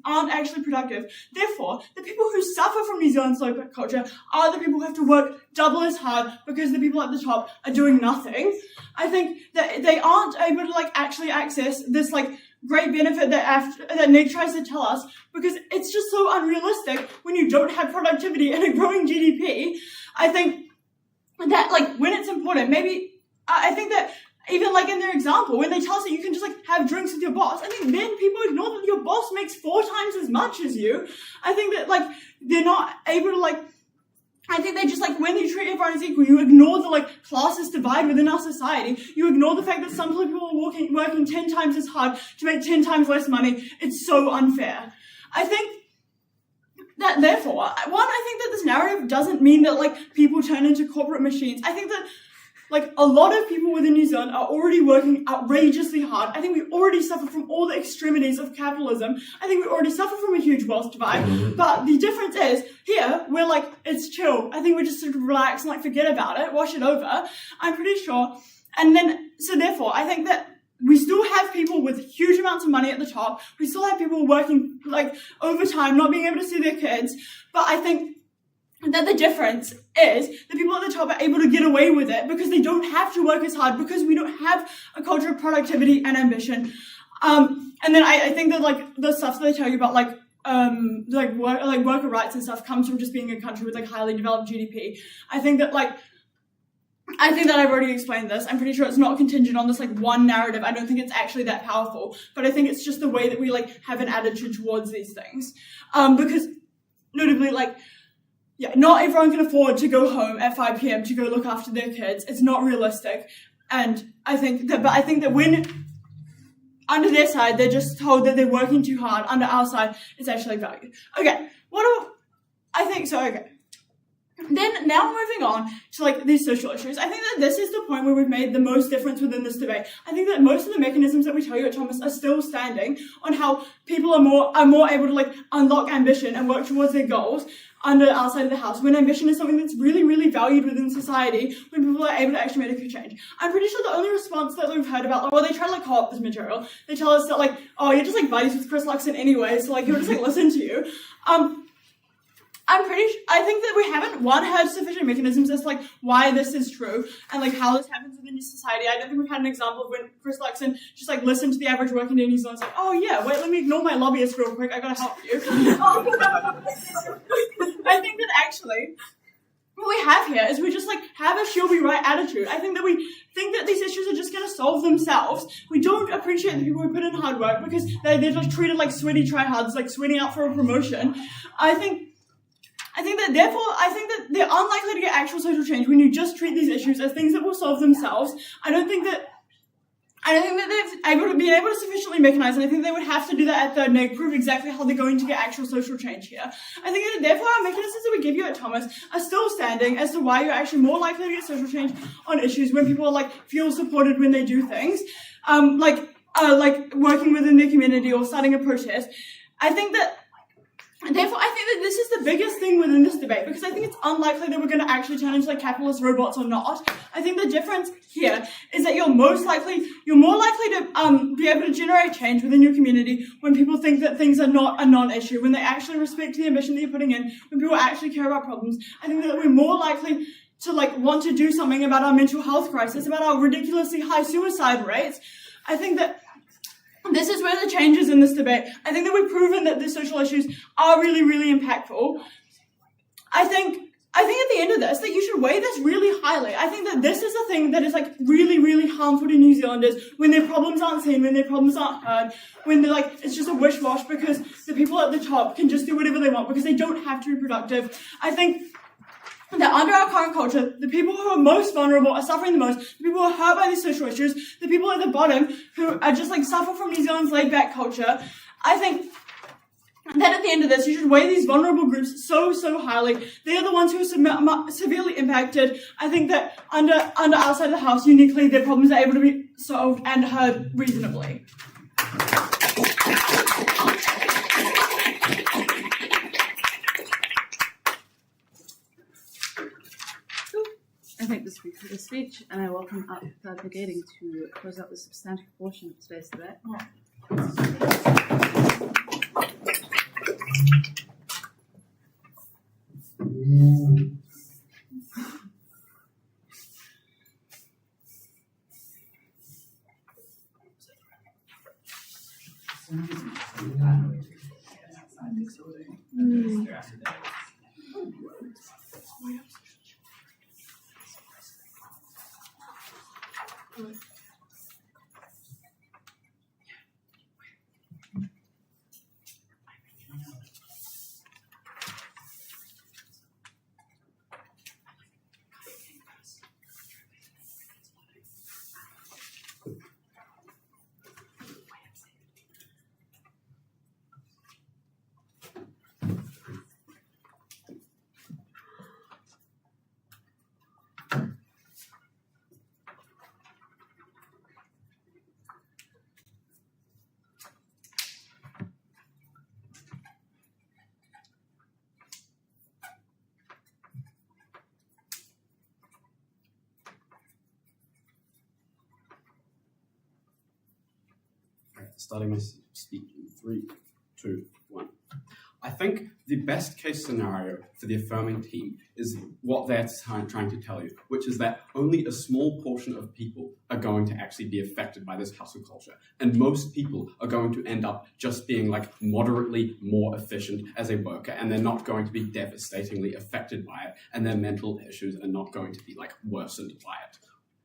Speaker 5: aren't actually productive. Therefore, the people who suffer from New Zealand's low culture are the people who have to work double as hard because the people at the top are doing nothing. I think that they aren't able to like actually access this like great benefit that Nick tries to tell us because it's just so unrealistic when you don't have productivity and a growing GDP. I think that like when it's important, maybe I think that even like in their example, when they tell us that you can just like have drinks with your boss, I think then people ignore that your boss makes 4 times as much as you. I think that like they're not able to like, I think they just like when they treat everyone as equal, you ignore the like classes divide within our society. You ignore the fact that some people are working 10 times as hard to make 10 times less money. It's so unfair. I think that therefore, I think that this narrative doesn't mean that like people turn into corporate machines. I think that like a lot of people within New Zealand are already working outrageously hard. I think we already suffer from all the extremities of capitalism. I think we already suffer from a huge wealth divide. But the difference is here we're like, it's chill. I think we just sort of relax and like forget about it, wash it over. I'm pretty sure. And then, so therefore, I think that we still have people with huge amounts of money at the top. We still have people working like overtime, not being able to see their kids. But I think that the difference is the people at the top are able to get away with it because they don't have to work as hard because we don't have a culture of productivity and ambition. And then I think that like the stuff that they tell you about worker rights and stuff comes from just being a country with like highly developed GDP. I think that I've already explained this. I'm pretty sure it's not contingent on this like one narrative. I don't think it's actually that powerful, but I think it's just the way that we like have an attitude towards these things. Because notably not everyone can afford to go home at 5 p.m. to go look after their kids. It's not realistic. And I think that when under their side, they're just told that they're working too hard. Under our side, it's actually valued. Okay, I think so, okay. Then now moving on to like these social issues, I think that this is the point where we've made the most difference within this debate. I think that most of the mechanisms that we tell you at Thomas are still standing on how people are more able to like unlock ambition and work towards their goals under our side of the house, when ambition is something that's really, really valued within society, when people are able to actually make a change. I'm pretty sure the only response that we've heard about, like, well, they try to like co-opt this material. They tell us that like, oh, you're just like buddies with Chris Luxon anyway, so like he'll just like listen to you. I think that we haven't, heard sufficient mechanisms as to, like, why this is true and, like, how this happens within your society. I don't think we've had an example of when Chris Luxon just, like, listened to the average working day in New Zealand and like, oh, yeah, wait, let me ignore my lobbyist real quick, I gotta help you. I think that actually, what we have here is we just, like, have a she'll be right attitude. I think that we think that these issues are just gonna solve themselves. We don't appreciate the people who put in hard work because they're just treated like sweaty tryhards, like sweating out for a promotion. I think that they're unlikely to get actual social change when you just treat these issues as things that will solve themselves. I don't think that they've been able to sufficiently mechanize, and I think they would have to do that at third and prove exactly how they're going to get actual social change here. I think that therefore our mechanisms that we give you at Thomas are still standing as to why you're actually more likely to get social change on issues when people are like feel supported when they do things, like working within their community or starting a protest. Therefore, I think that this is the biggest thing within this debate, because I think it's unlikely that we're going to actually turn into like capitalist robots or not. I think the difference here is that you're more likely to be able to generate change within your community when people think that things are not a non-issue, when they actually respect the ambition that you're putting in, when people actually care about problems. I think that we're more likely to like want to do something about our mental health crisis, about our ridiculously high suicide rates. I think that this is where the change is in this debate. I think that we've proven that the social issues are really, really impactful. I think at the end of this, that you should weigh this really highly. I think that this is a thing that is like really, really harmful to New Zealanders when their problems aren't seen, when their problems aren't heard, when they're like, it's just a wish-wash because the people at the top can just do whatever they want because they don't have to be productive. I think that under our current culture, the people who are most vulnerable are suffering the most, the people who are hurt by these social issues, the people at the bottom who are just like suffer from New Zealand's laid-back culture. I think that at the end of this, you should weigh these vulnerable groups so highly. They are the ones who are severely impacted. I think that under our side of the house, uniquely, their problems are able to be solved and heard reasonably.
Speaker 1: I thank the speaker for the speech, and I welcome up the Gating to close out the substantive portion of today's debate.
Speaker 8: Starting my speech in 3, 2, 1. I think the best case scenario for the affirming team is what they're trying to tell you, which is that only a small portion of people are going to actually be affected by this hustle culture. And most people are going to end up just being like moderately more efficient as a worker, and they're not going to be devastatingly affected by it, and their mental issues are not going to be like worsened by it.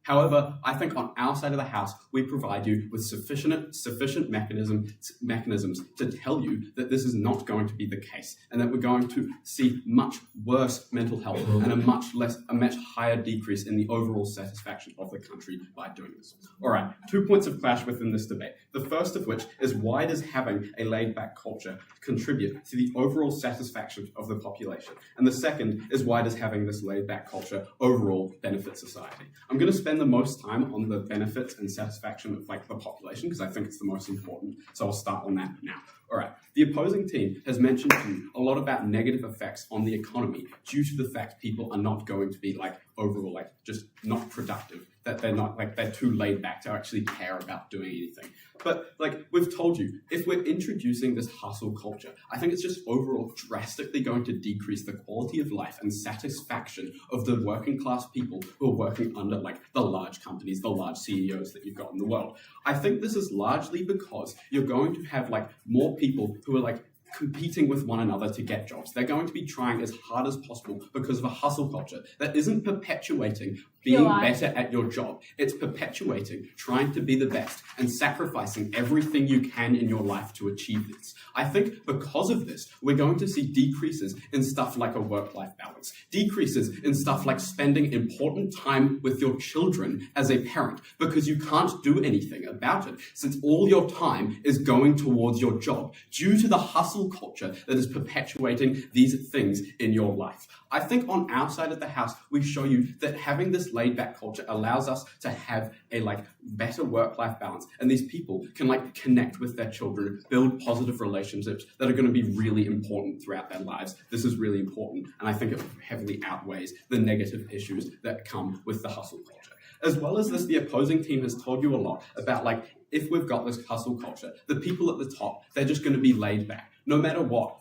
Speaker 8: However, I think on our side of the house, we provide you with sufficient mechanisms to tell you that this is not going to be the case, and that we're going to see much worse mental health and a much higher decrease in the overall satisfaction of the country by doing this. All right, 2 points of clash within this debate. The first of which is, why does having a laid-back culture contribute to the overall satisfaction of the population? And the second is, why does having this laid-back culture overall benefit society? I'm going to spend the most time on the benefits and satisfaction of the population because I think it's the most important. So I'll start on that now. All right. The opposing team has mentioned to you a lot about negative effects on the economy due to the fact people are not going to be overall just not productive, that they're not they're too laid back to actually care about doing anything. But we've told you, if we're introducing this hustle culture, I think it's just overall drastically going to decrease the quality of life and satisfaction of the working class people who are working under the large companies, the large CEOs that you've got in the world. I think this is largely because you're going to have more people who are competing with one another to get jobs. They're going to be trying as hard as possible because of a hustle culture that isn't perpetuating being better at your job. It's perpetuating trying to be the best and sacrificing everything you can in your life to achieve this. I think because of this, we're going to see decreases in stuff like a work-life balance, decreases in stuff like spending important time with your children as a parent, because you can't do anything about it since all your time is going towards your job due to the hustle culture that is perpetuating these things in your life. I think on our side of the house, we show you that having this laid-back culture allows us to have a better work-life balance, and these people can connect with their children, build positive relationships that are going to be really important throughout their lives. This is really important, and I think it heavily outweighs the negative issues that come with the hustle culture. As well as this, the opposing team has told you a lot about if we've got this hustle culture, the people at the top, they're just going to be laid back. No matter what,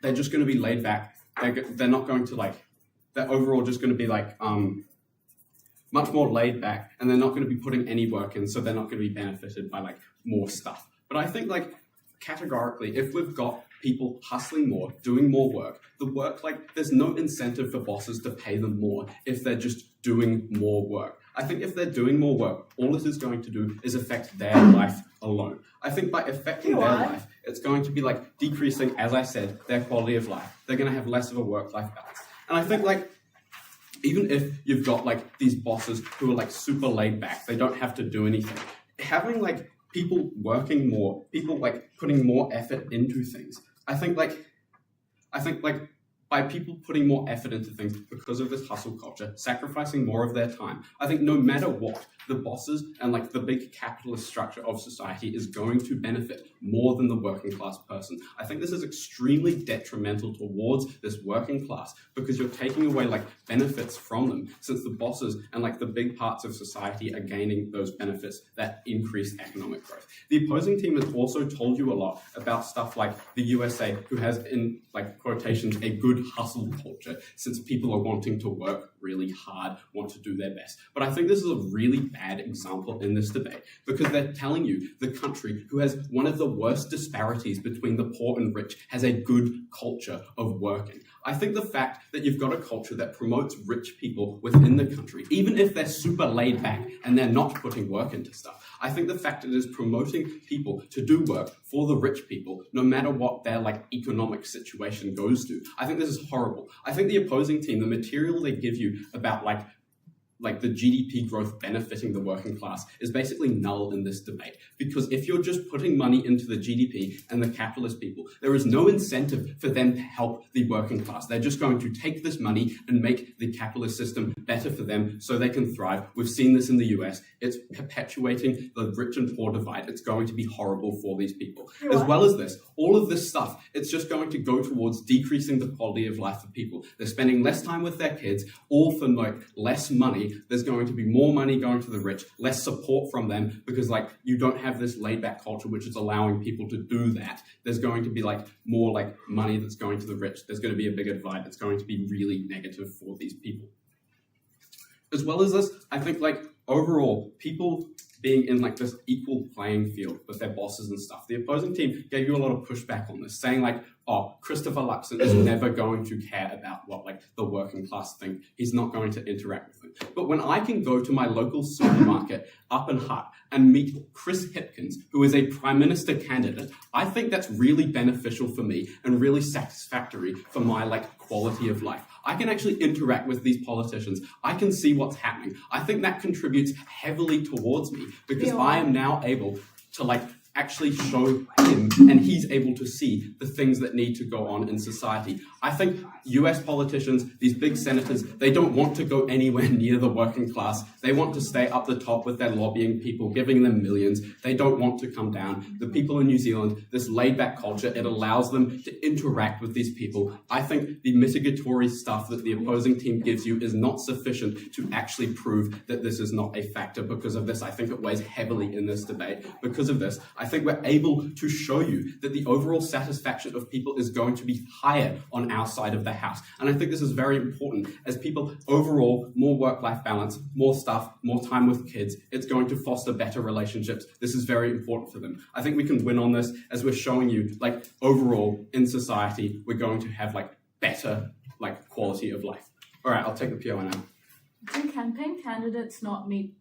Speaker 8: they're just going to be laid back. They're not going to they're overall just going to be much more laid back, and they're not going to be putting any work in, so they're not going to be benefited by more stuff. But I think categorically, if we've got people hustling more, doing more work, the work there's no incentive for bosses to pay them more if they're just doing more work. I think if they're doing more work, all it is going to do is affect their life alone. I think by affecting their life, it's going to be decreasing, as I said, their quality of life. They're going to have less of a work-life balance. And I think even if you've got these bosses who are super laid back, they don't have to do anything. Having people working more, people putting more effort into things. I think by people putting more effort into things because of this hustle culture, sacrificing more of their time, I think no matter what, the bosses and the big capitalist structure of society is going to benefit more than the working class person. I think this is extremely detrimental towards this working class because you're taking away benefits from them, since the bosses and the big parts of society are gaining those benefits that increase economic growth. The opposing team has also told you a lot about stuff like the USA, who has in quotations a good hustle culture, since people are wanting to work really hard, want to do their best. But I think this is a really bad example in this debate because they're telling you the country who has one of the worst disparities between the poor and rich has a good culture of working. I think the fact that you've got a culture that promotes rich people within the country, even if they're super laid back and they're not putting work into stuff, I think the fact that it is promoting people to do work for the rich people, no matter what their economic situation goes to, I think this is horrible. I think the opposing team, the material they give you about the GDP growth benefiting the working class is basically null in this debate. Because if you're just putting money into the GDP and the capitalist people, there is no incentive for them to help the working class. They're just going to take this money and make the capitalist system better for them so they can thrive. We've seen this in the US. It's perpetuating the rich and poor divide. It's going to be horrible for these people. As well as this, all of this stuff, it's just going to go towards decreasing the quality of life of people. They're spending less time with their kids, all for less money. There's going to be more money going to the rich, less support from them because you don't have this laid back culture which is allowing people to do that. There's going to be more money that's going to the rich. There's going to be a bigger divide that's going to be really negative for these people. As well as this, I think overall people being in this equal playing field with their bosses and stuff. The opposing team gave you a lot of pushback on this, saying oh, Christopher Luxon is never going to care about what like the working class think. He's not going to interact with them. But when I can go to my local supermarket up in Hutt and meet Chris Hipkins, who is a Prime Minister candidate, I think that's really beneficial for me and really satisfactory for my like quality of life. I can actually interact with these politicians. I can see what's happening. I think that contributes heavily towards me because I am now able to like actually show him and he's able to see the things that need to go on in society. I think US politicians, these big senators, they don't want to go anywhere near the working class. They want to stay up the top with their lobbying people, giving them millions. They don't want to come down. The people in New Zealand, this laid-back culture, it allows them to interact with these people. I think the mitigatory stuff that the opposing team gives you is not sufficient to actually prove that this is not a factor. Because of this, I think it weighs heavily in this debate. Because of this, I think we're able to show you that the overall satisfaction of people is going to be higher on our side of the house. And I think this is very important as people overall, more work-life balance, more stuff, more time with kids, it's going to foster better relationships. This is very important for them. I think we can win on this as we're showing you like overall in society, we're going to have like better like quality of life. All right, I'll take the PO now.
Speaker 6: Don't candidates meet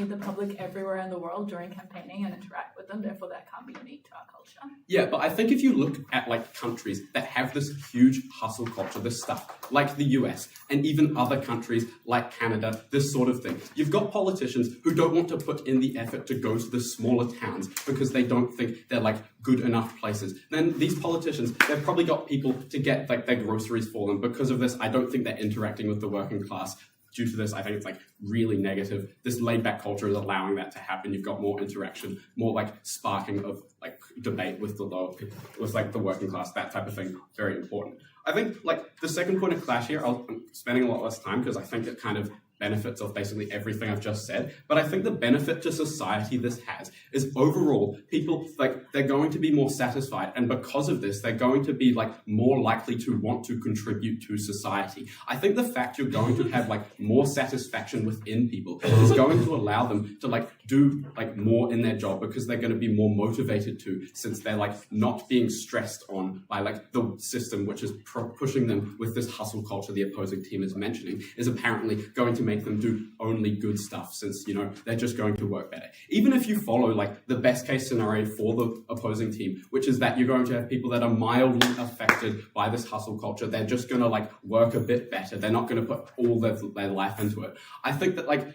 Speaker 6: the public everywhere in the world during campaigning and interact with them? Therefore, that can't be unique to our culture.
Speaker 8: Yeah, but I think if you look at like countries that have this huge hustle culture, this stuff, like the US and even other countries like Canada, this sort of thing, you've got politicians who don't want to put in the effort to go to the smaller towns because they don't think they're like good enough places. Then these politicians, they've probably got people to get like their groceries for them. Because of this, I don't think they're interacting with the working class. Due to this, I think it's like really negative. This laid-back culture is allowing that to happen. You've got more interaction, more like sparking of like debate with the lower people, with like the working class, that type of thing. Very important. I think like the second point of clash here, I'm spending a lot less time because I think it kind of benefits of basically everything I've just said. But I think the benefit to society this has is overall people like they're going to be more satisfied, and because of this they're going to be like more likely to want to contribute to society. I think the fact you're going to have like more satisfaction within people is going to allow them to like do like more in their job because they're going to be more motivated to, since they're like not being stressed on by like the system which is pushing them with this hustle culture the opposing team is mentioning, is apparently going to make them do only good stuff, since you know they're just going to work better. Even if you follow like the best case scenario for the opposing team, which is that you're going to have people that are mildly affected by this hustle culture, they're just going to like work a bit better, they're not going to put all their life into it. I think that like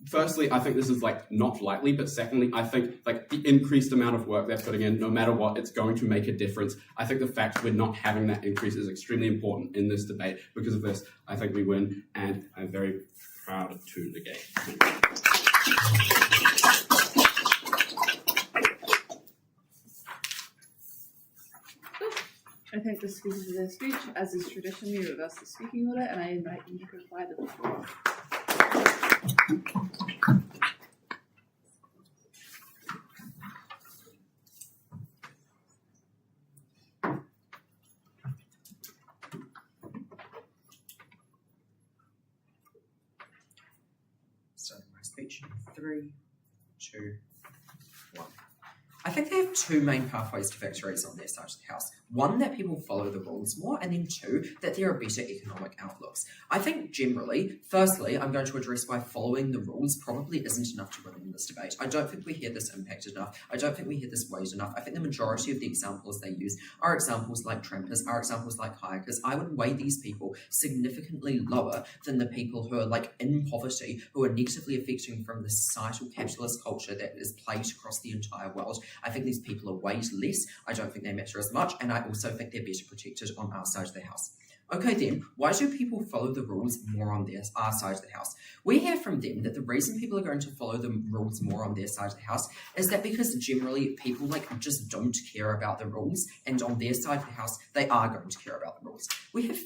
Speaker 8: firstly, I think this is like not likely, but secondly, I think like the increased amount of work they're putting in, no matter what, it's going to make a difference. I think the fact we're not having that increase is extremely important in this debate. Because of this, I think we win, and I'm very proud to negate.
Speaker 1: I thank the speakers for their speech. As is tradition, we reverse the speaking order, and I invite you to reply to the floor.
Speaker 3: Starting my speech in 3, 2, 1. I think they have two main pathways to victories on their side of the house. One, that people follow the rules more, and then two, that there are better economic outlooks. I think generally, firstly, I'm going to address why following the rules probably isn't enough to win in this debate. I don't think we hear this impact enough. I don't think we hear this weight enough. I think the majority of the examples they use are examples like trampers, are examples like hikers. I would weigh these people significantly lower than the people who are like in poverty, who are negatively affecting from the societal capitalist culture that is played across the entire world. I think these people are weighed less. I don't think they matter as much, and I also think they're better protected on our side of the house. Okay then, why do people follow the rules more on our side of the house? We hear from them that the reason people are going to follow the rules more on their side of the house is that because generally people like just don't care about the rules, and on their side of the house they are going to care about the rules. We have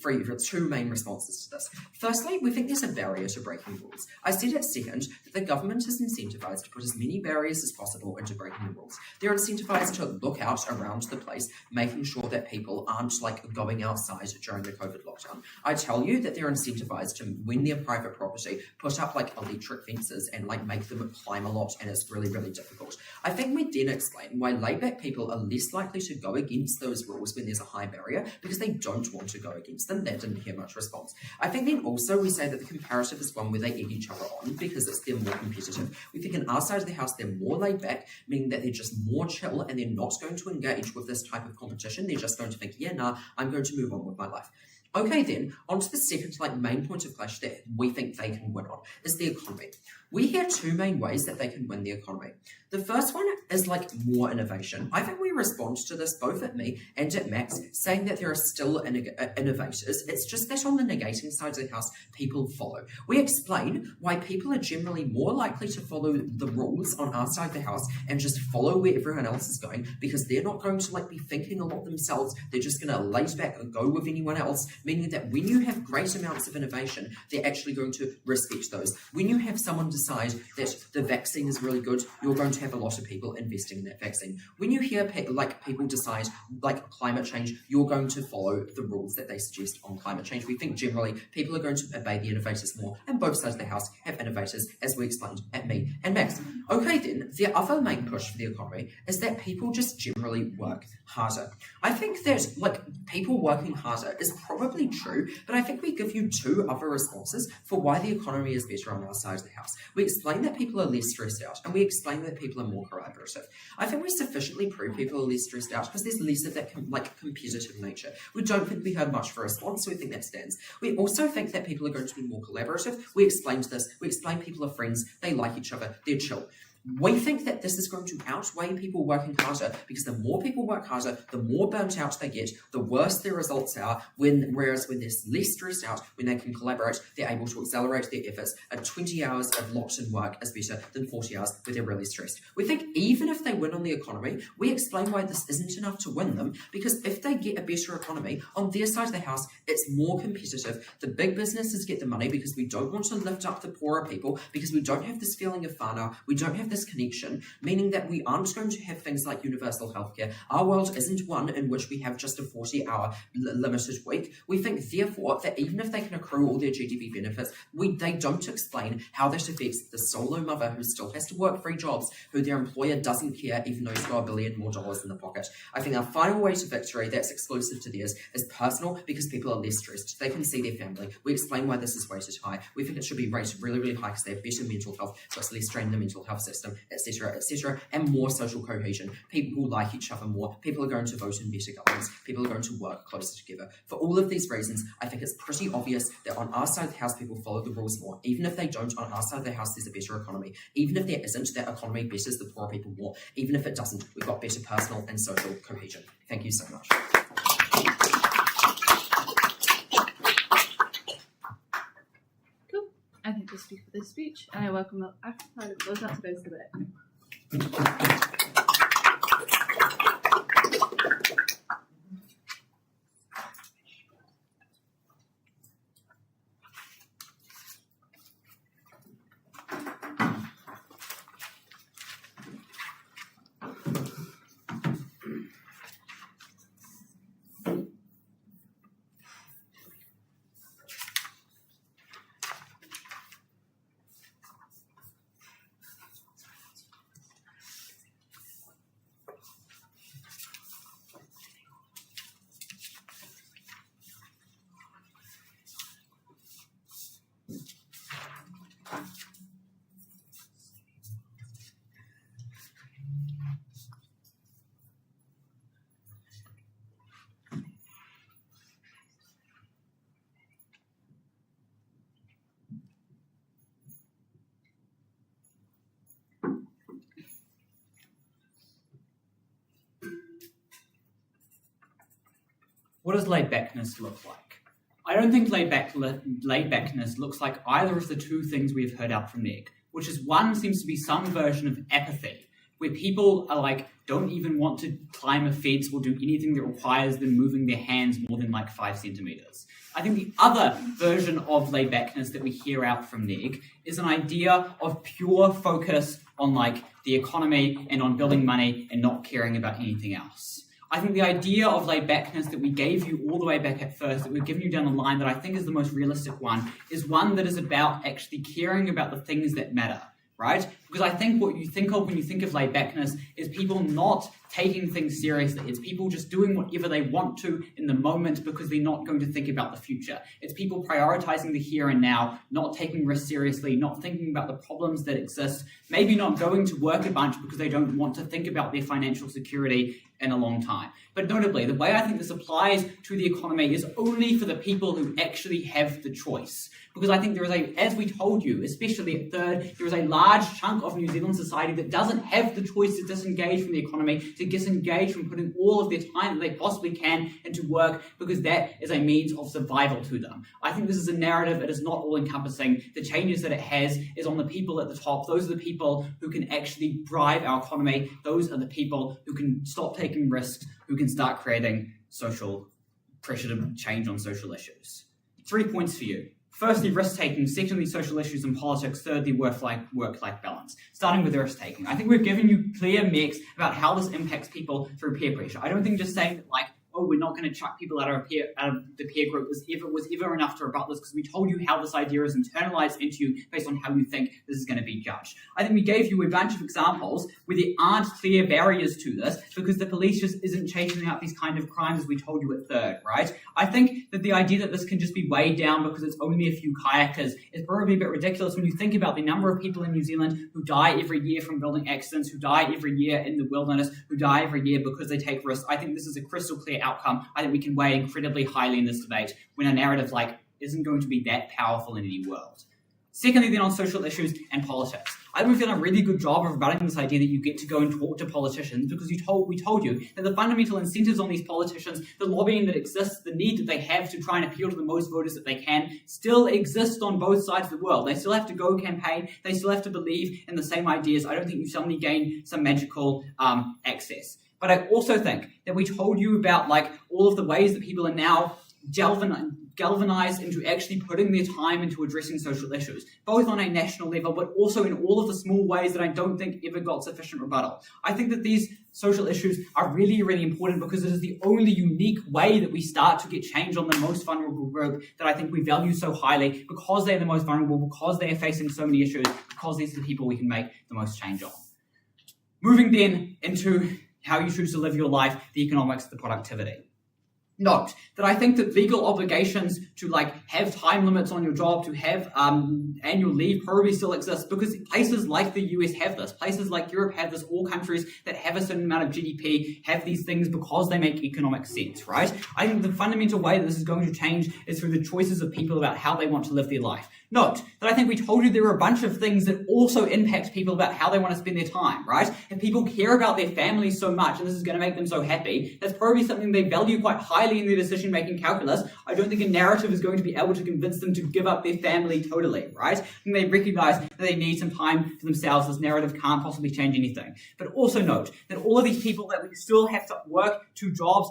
Speaker 3: two main responses to this. Firstly, we think there's a barrier to breaking rules. I said at second that the government is incentivized to put as many barriers as possible into breaking the rules. They're incentivized to look out around the place, making sure that people aren't like going outside during the COVID COVID lockdown. I tell you that they're incentivized to, when they're private property, put up like electric fences and like make them climb a lot, and it's really, really difficult. I think we then explain why laid-back people are less likely to go against those rules when there's a high barrier, because they don't want to go against them. That didn't hear much response. I think then also we say that the comparative is one where they egg each other on because they're more competitive. We think in our side of the house they're more laid back, meaning that they're just more chill and they're not going to engage with this type of competition. They're just going to think, yeah, nah, I'm going to move on with my life. Okay then, on to the second main point of clash that we think they can win on, is the economy. We hear two main ways that they can win the economy. The first one is more innovation. I think we respond to this both at me and at Max, saying that there are still innovators. It's just that on the negating side of the house, people follow. We explain why people are generally more likely to follow the rules on our side of the house and just follow where everyone else is going, because they're not going to be thinking a lot themselves. They're just going to lay back and go with anyone else, meaning that when you have great amounts of innovation, they're actually going to respect those. When you have someone decide that the vaccine is really good, you're going to have a lot of people investing in that vaccine. When you hear people decide climate change, you're going to follow the rules that they suggest on climate change. We think generally people are going to obey the innovators more, and both sides of the house have innovators, as we explained at me and Max. Okay then, the other main push for the economy is that people just generally work harder. I think that people working harder is probably true, but I think we give you two other responses for why the economy is better on our side of the house. We explain that people are less stressed out, and we explain that people are more collaborative. I think we sufficiently prove people are less stressed out because there's less of that competitive nature. We don't think we heard much for a response, so we think that stands. We also think that people are going to be more collaborative. We explained this. We explain people are friends, they like each other, they're chill. We think that this is going to outweigh people working harder, because the more people work harder, the more burnt out they get, the worse their results are, whereas when they're less stressed out, when they can collaborate, they're able to accelerate their efforts. 20 hours of locked-in work is better than 40 hours where they're really stressed. We think even if they win on the economy, we explain why this isn't enough to win them, because if they get a better economy, on their side of the house, it's more competitive. The big businesses get the money because we don't want to lift up the poorer people, because we don't have this feeling of whānau, we don't have this connection, meaning that we aren't going to have things like universal healthcare. Our world isn't one in which we have just a 40-hour limited week. We think, therefore, that even if they can accrue all their GDP benefits, they don't explain how that affects the solo mother who still has to work 3 jobs, who their employer doesn't care even though he's got $1 billion more in the pocket. I think our final way to victory that's exclusive to theirs is personal, because people are less stressed. They can see their family. We explain why this is rated high. We think it should be rated really, really high because they have better mental health, so it's less strain in the mental health system, etc., and more social cohesion. People will like each other more. People are going to vote in better governments. People are going to work closer together. For all of these reasons, I think it's pretty obvious that on our side of the house, people follow the rules more. Even if they don't, on our side of the house, there's a better economy. Even if there isn't, that economy betters the poorer people more. Even if it doesn't, we've got better personal and social cohesion. Thank you so much.
Speaker 1: Cool. I think this speaks for this speech, and I welcome up after time to close out today's debate.
Speaker 2: What does laid-backness look like? I don't think laid-backness looks like either of the two things we've heard out from Nick, which is one seems to be some version of apathy, where people are don't even want to climb a fence or do anything that requires them moving their hands more than 5 centimeters. I think the other version of laid-backness that we hear out from Nick is an idea of pure focus on the economy and on building money and not caring about anything else. I think the idea of laid-backness that we gave you all the way back at first, that we've given you down the line, that I think is the most realistic one, is one that is about actually caring about the things that matter, right? Because I think what you think of when you think of laid-backness is people not taking things seriously. It's people just doing whatever they want to in the moment because they're not going to think about the future. It's people prioritizing the here and now, not taking risks seriously, not thinking about the problems that exist, maybe not going to work a bunch because they don't want to think about their financial security in a long time. But notably, the way I think this applies to the economy is only for the people who actually have the choice. Because I think there is as we told you, especially at third, there is a large chunk of New Zealand society that doesn't have the choice to disengage from the economy, to disengage from putting all of their time that they possibly can into work, because that is a means of survival to them. I think this is a narrative that is not all-encompassing. The changes that it has is on the people at the top. Those are the people who can actually drive our economy. Those are the people who can stop taking risks, who can start creating social pressure to change on social issues. 3 points for you. Firstly, risk-taking. Secondly, social issues and politics. Thirdly, work-life balance. Starting with the risk-taking. I think we've given you clear metrics about how this impacts people through peer pressure. I don't think just saying that, we're not going to chuck people out of the peer group was ever enough to rebut this, because we told you how this idea is internalized into you based on how you think this is going to be judged. I think we gave you a bunch of examples where there aren't clear barriers to this because the police just isn't chasing out these kind of crimes as we told you at third, right? I think that the idea that this can just be weighed down because it's only a few kayakers is probably a bit ridiculous when you think about the number of people in New Zealand who die every year from building accidents, who die every year in the wilderness, who die every year because they take risks. I think this is a crystal clear outcome. I think we can weigh incredibly highly in this debate when a narrative isn't going to be that powerful in any world. Secondly, then on social issues and politics. I think we've done a really good job of rebutting this idea that you get to go and talk to politicians because we told you that the fundamental incentives on these politicians, the lobbying that exists, the need that they have to try and appeal to the most voters that they can, still exist on both sides of the world. They still have to go campaign. They still have to believe in the same ideas. I don't think you suddenly gain some magical access. But I also think that we told you about all of the ways that people are now galvanized into actually putting their time into addressing social issues, both on a national level, but also in all of the small ways that I don't think ever got sufficient rebuttal. I think that these social issues are really, really important because it is the only unique way that we start to get change on the most vulnerable group that I think we value so highly, because they're the most vulnerable, because they are facing so many issues, because these are the people we can make the most change on. Moving then into how you choose to live your life, the economics, the productivity. Note that I think that legal obligations to have time limits on your job, to have annual leave probably still exist because places like the US have this, places like Europe have this, all countries that have a certain amount of GDP have these things because they make economic sense, right? I think the fundamental way that this is going to change is through the choices of people about how they want to live their life. Note that I think we told you there are a bunch of things that also impact people about how they want to spend their time, right? If people care about their families so much and this is going to make them so happy, that's probably something they value quite highly in their decision-making calculus. I don't think a narrative is going to be able to convince them to give up their family totally, right? And they recognize that they need some time for themselves. This narrative can't possibly change anything. But also note that all of these people that we still have to work 2 jobs,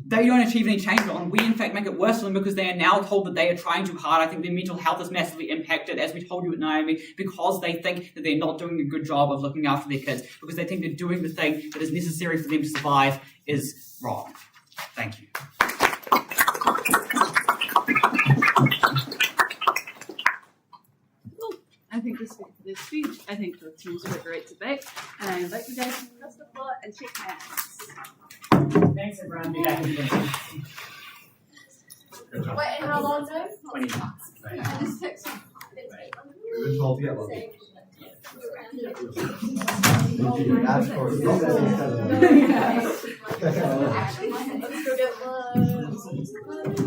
Speaker 2: they don't achieve any change on. We, in fact, make it worse for them because they are now told that they are trying too hard. I think their mental health is massively impacted, as we told you at Naomi, because they think that they're not doing a good job of looking after their kids, because they think that doing the thing that is necessary for them to survive is wrong. Thank you.
Speaker 1: I think this for this speech. I think that seems to be a great debate, and I invite you guys to press the floor and shake hands.
Speaker 2: Thanks, everyone. Be back in 20 minutes.
Speaker 9: Wait, and how long time?
Speaker 2: 20 minutes.
Speaker 9: And this takes
Speaker 10: Good call together.
Speaker 9: Actually, let's go get lunch.